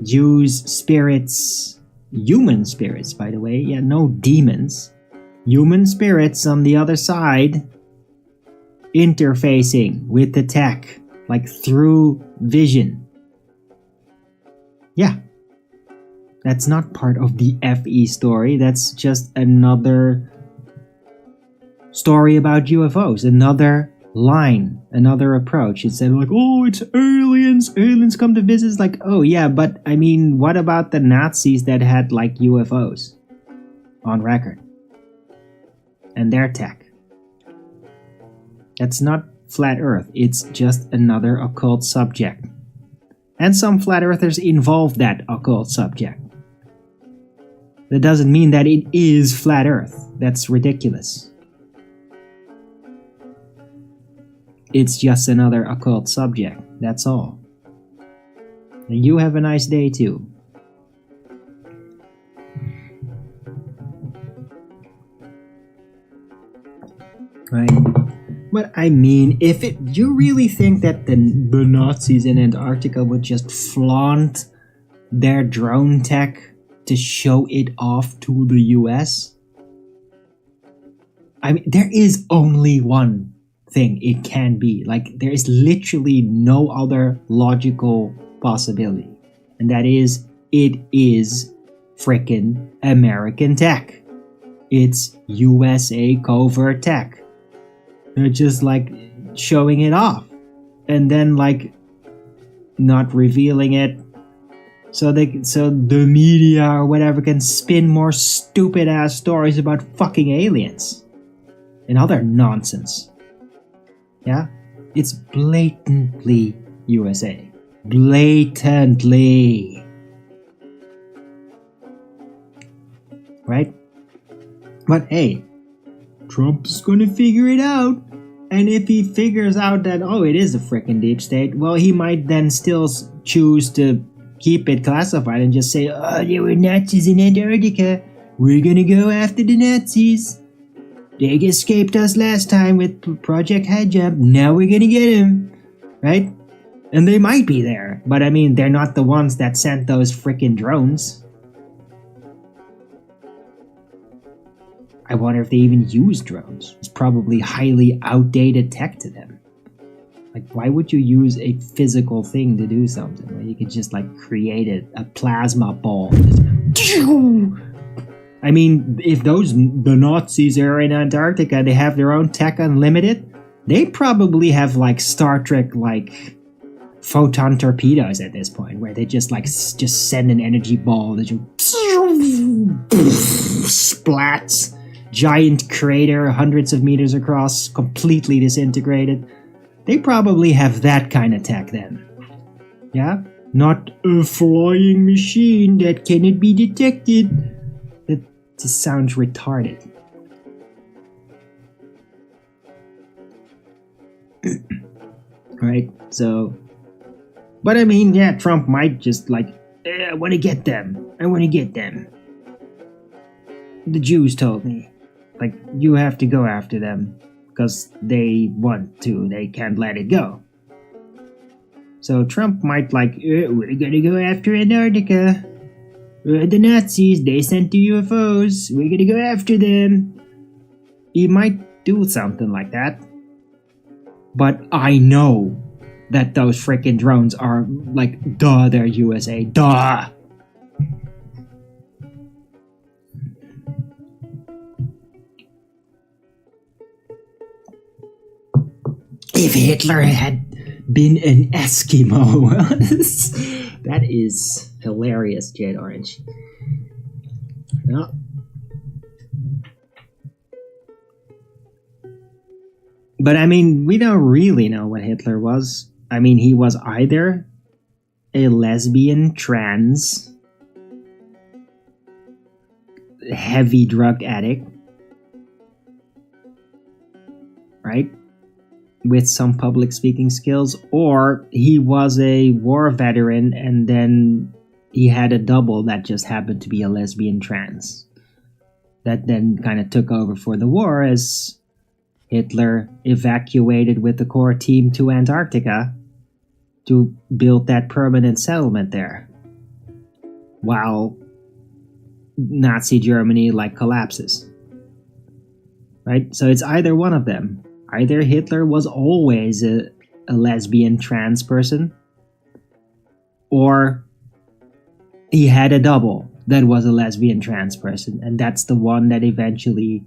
use spirits, human spirits, by the way, yeah, no demons, human spirits on the other side, interfacing with the tech, like through vision. Yeah. That's not part of the FE story. That's just another story about UFOs. Another line. Another approach. Instead of like, oh, it's aliens. Aliens come to visit. It's like, oh yeah, but I mean, what about the Nazis that had like UFOs on record? And their tech. That's not flat Earth. It's just another occult subject. And some flat earthers involve that occult subject. That doesn't mean that it is flat Earth. That's ridiculous. It's just another occult subject. That's all. And you have a nice day too. Right? But I mean, you really think that the Nazis in Antarctica would just flaunt their drone tech to show it off to the US? I mean, there is only one thing it can be. Like, there is literally no other logical possibility. And that is, it is frickin' American tech. It's USA covert tech. They're just like showing it off and then like not revealing it so the media or whatever can spin more stupid ass stories about fucking aliens and other nonsense. Yeah? It's blatantly USA. Blatantly. Right? But hey, Trump's gonna figure it out. And if he figures out that, oh, it is a frickin' deep state, well, he might then still choose to keep it classified and just say, oh, there were Nazis in Antarctica. We're gonna go after the Nazis. They escaped us last time with Project High Jump. Now we're gonna get them. Right? And they might be there. But I mean, they're not the ones that sent those frickin' drones. I wonder if they even use drones. It's probably highly outdated tech to them. Like, why would you use a physical thing to do something? Well, you could just, like, create a plasma ball. I mean, if the Nazis are in Antarctica, they have their own tech unlimited, they probably have like Star Trek like photon torpedoes at this point, where they just just send an energy ball that just splats, giant crater hundreds of meters across, completely disintegrated. They probably have that kind of tech then. Yeah? Not a flying machine that cannot be detected. That just sounds retarded. Right? So, but I mean, yeah, Trump might just like, I want to get them. I want to get them. The Jews told me, like, you have to go after them because they want to. They can't let it go. So Trump might like, we're gonna go after Antarctica. The Nazis, they sent the UFOs. We're gonna go after them. He might do something like that. But I know that those freaking drones are like, duh, they're USA. Duh! If Hitler had been an Eskimo. That is hilarious, Jade Orange. Yeah. But I mean, we don't really know what Hitler was. I mean, he was either a lesbian, trans, heavy drug addict, right? With some public speaking skills, or he was a war veteran and then he had a double that just happened to be a lesbian trans. That then kind of took over for the war as Hitler evacuated with the core team to Antarctica to build that permanent settlement there, while Nazi Germany like collapses. Right? So it's either one of them. Either Hitler was always a lesbian trans person, or he had a double that was a lesbian trans person, and that's the one that eventually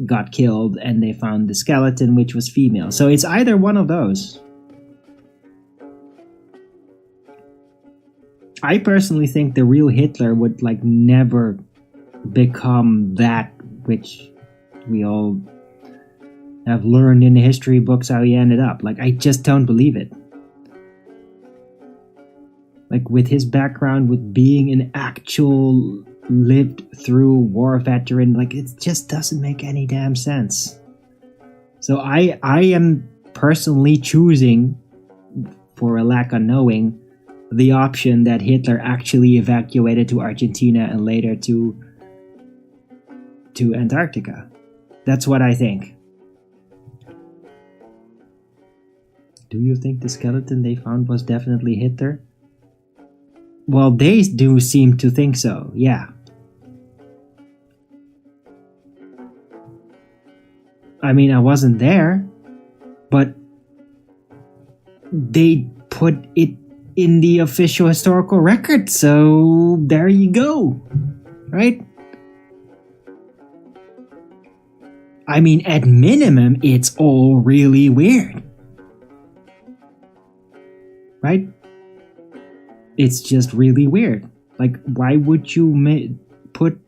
got killed and they found the skeleton, which was female. So it's either one of those. I personally think the real Hitler would like never become that which we all have learned in the history books how he ended up. Like, I just don't believe it. Like, with his background, with being an actual lived through war veteran, like, it just doesn't make any damn sense. So I am personally choosing, for a lack of knowing, the option that Hitler actually evacuated to Argentina and later to Antarctica. That's what I think. Do you think the skeleton they found was definitely Hitler? Well, they do seem to think so, yeah. I mean, I wasn't there, but they put it in the official historical record, so there you go, right? I mean, at minimum, it's all really weird. Right? It's just really weird. Like, why would you put...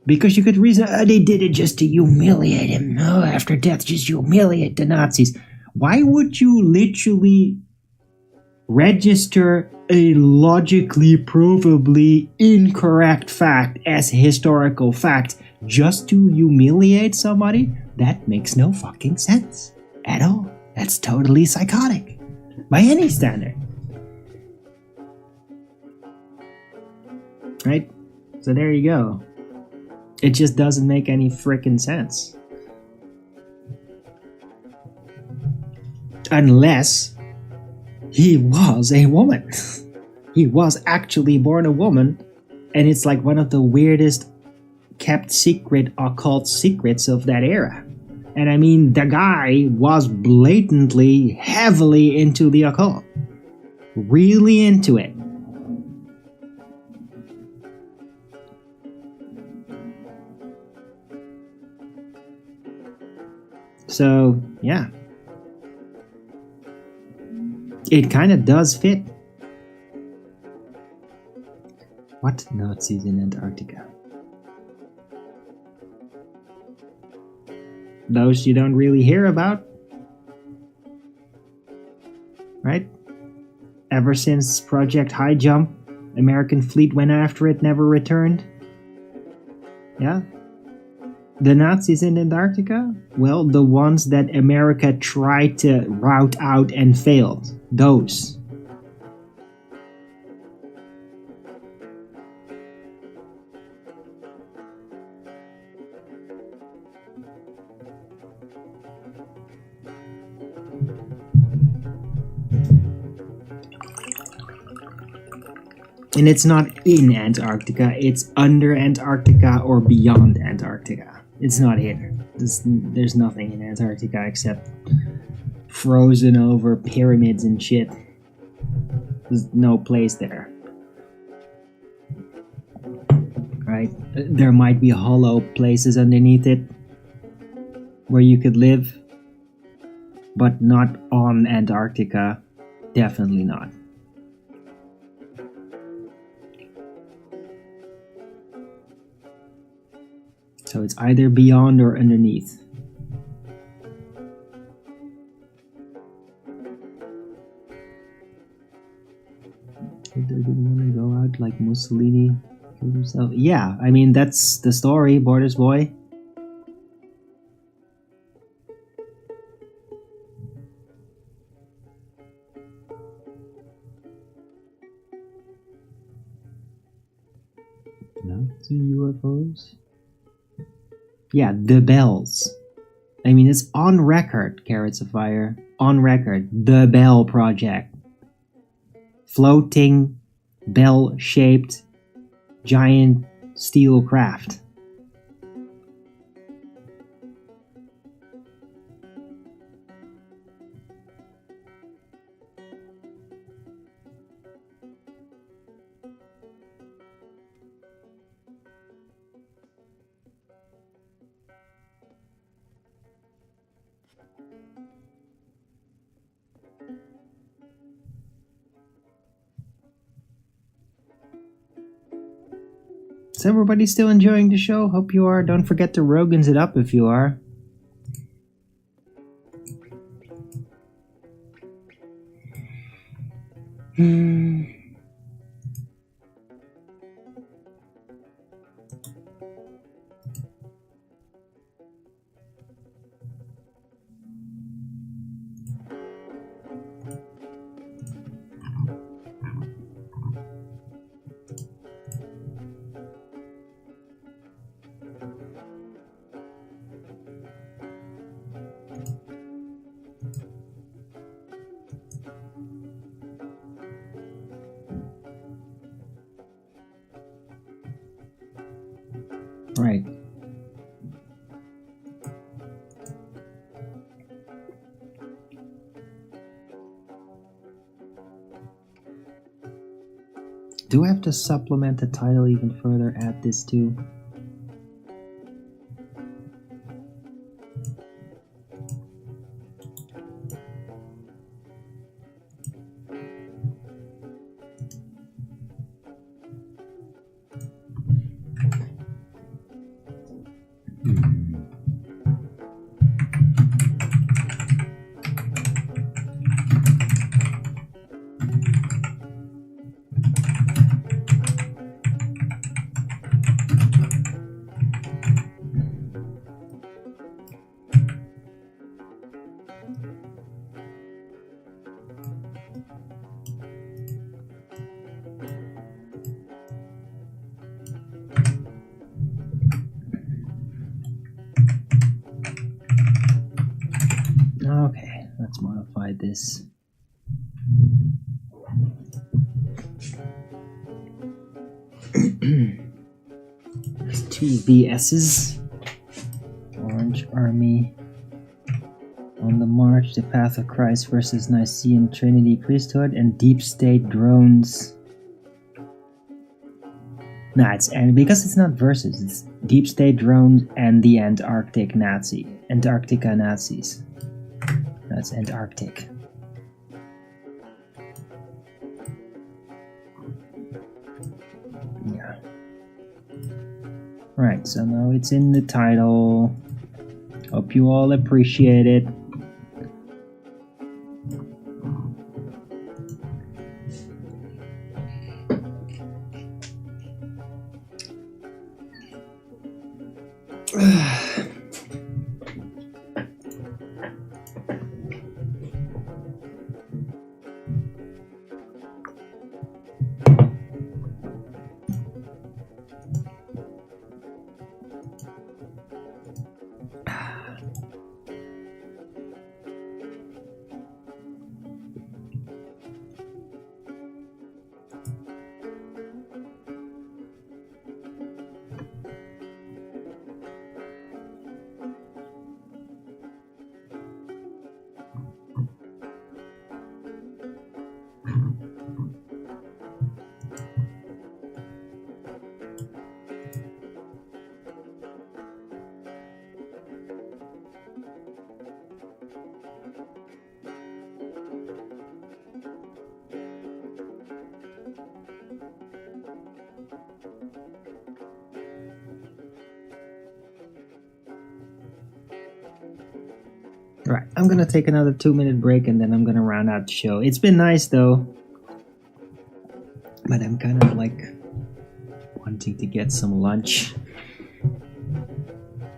Because you could reason, they did it just to humiliate him. Oh, after death, just humiliate the Nazis. Why would you literally register a logically provably incorrect fact as historical fact just to humiliate somebody? That makes no fucking sense at all. That's totally psychotic. By any standard. Right? So there you go. It just doesn't make any frickin' sense. Unless he was a woman. He was actually born a woman, and it's like one of the weirdest kept secret occult secrets of that era. And I mean, the guy was blatantly, heavily into the occult. Really into it. So, yeah. It kind of does fit. What Nazis in Antarctica? Those you don't really hear about. Right? Ever since Project High Jump, American fleet went after it, never returned. Yeah? The Nazis in Antarctica? Well, the ones that America tried to rout out and failed. Those. And it's not in Antarctica, it's under Antarctica or beyond Antarctica. It's not here. There's nothing in Antarctica except frozen over pyramids and shit. There's no place there. Right? There might be hollow places underneath it where you could live, but not on Antarctica. Definitely not. So it's either beyond or underneath. Hitler didn't want to go out like Mussolini killed himself. Yeah, I mean, that's the story, Borders Boy. Nazi UFOs? Yeah, the bells. I mean, it's on record, Carrots of Fire. On record. The Bell Project. Floating, bell-shaped, giant steel craft. Is everybody still enjoying the show? Hope you are. Don't forget to Rogan's it up if you are. Right. Do I have to supplement the title even further? Add this too? Okay, let's modify this. There's two BS's. Orange Army on the March, the Path of Christ versus Nicene Trinity Priesthood, and Deep State Drones. Nah, because it's not versus, it's Deep State Drones and the Antarctic Nazi. Antarctica Nazis. That's Antarctic. Yeah. Right, so now it's in the title. Hope you all appreciate it. Right, I'm gonna take another 2-minute break and then I'm gonna round out the show. It's been nice though, but I'm kind of like wanting to get some lunch.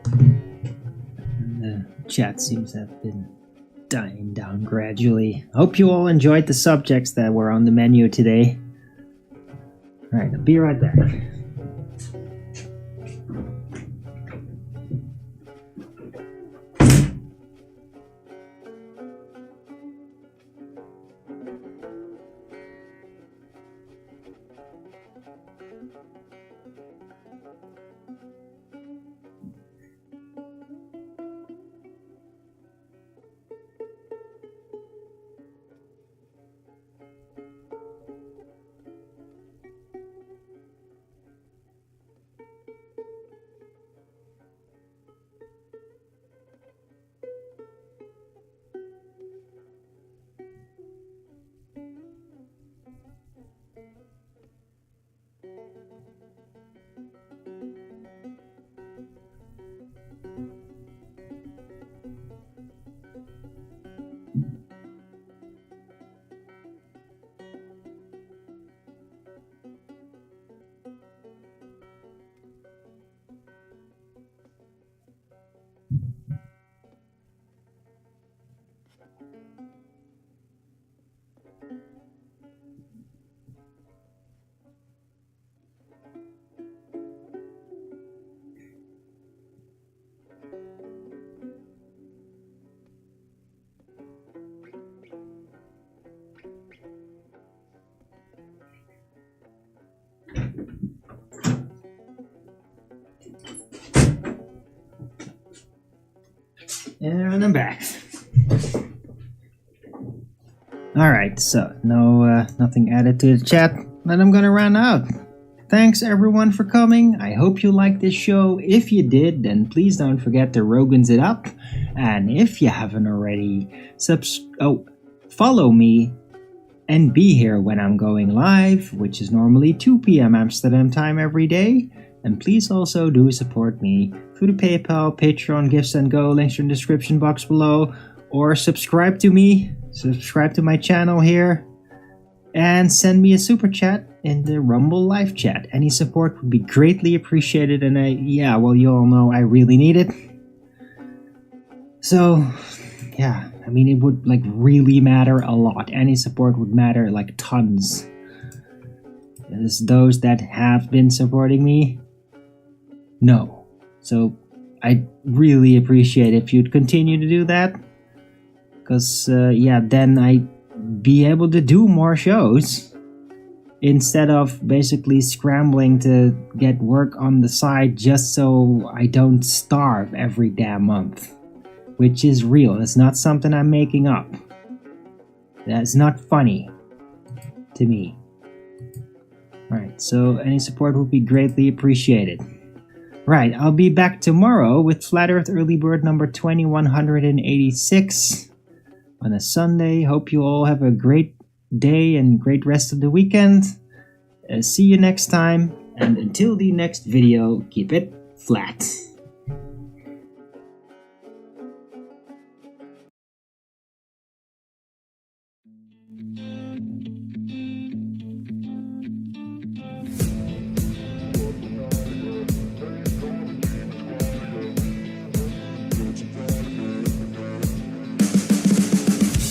And the chat seems to have been dying down gradually. Hope you all enjoyed the subjects that were on the menu today. Alright, I'll be right back. And I'm back. Alright, so nothing added to the chat, then I'm gonna run out. Thanks everyone for coming. I hope you liked this show. If you did, then please don't forget to Rogan's it up. And if you haven't already, follow me and be here when I'm going live, which is normally 2 p.m. Amsterdam time every day. And please also do support me through the PayPal, Patreon, Gifts and Go, links are in the description box below, or subscribe to my channel here, and send me a super chat in the Rumble live chat. Any support would be greatly appreciated, and you all know I really need it. So, yeah, I mean, it would really matter a lot. Any support would matter tons. As those that have been supporting me, no. So I'd really appreciate if you'd continue to do that. Because, then I'd be able to do more shows. Instead of basically scrambling to get work on the side just so I don't starve every damn month. Which is real. It's not something I'm making up. That's not funny to me. Alright, so any support would be greatly appreciated. Right, I'll be back tomorrow with Flat Earth Early Bird number 2186 on a Sunday. Hope you all have a great day and great rest of the weekend. See you next time, and until the next video, keep it flat.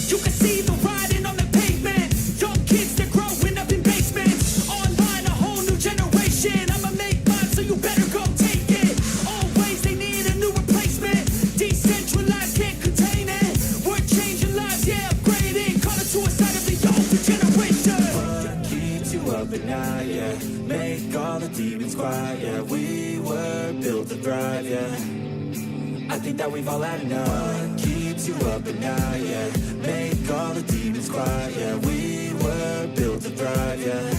You can see the writing on the pavement. Young kids, they're growing up in basements. Online, a whole new generation. I'ma make mine, so you better go take it. Always, they need a new replacement. Decentralized, can't contain it. We're changing lives, yeah, upgrading. Call it suicide of the older generation. What keeps you up at night, yeah? Make all the demons quiet, yeah. We were built to thrive, yeah. I think that we've all had enough. What keeps you up at night, yeah? Make all the demons quiet, yeah. We were built to thrive, yeah.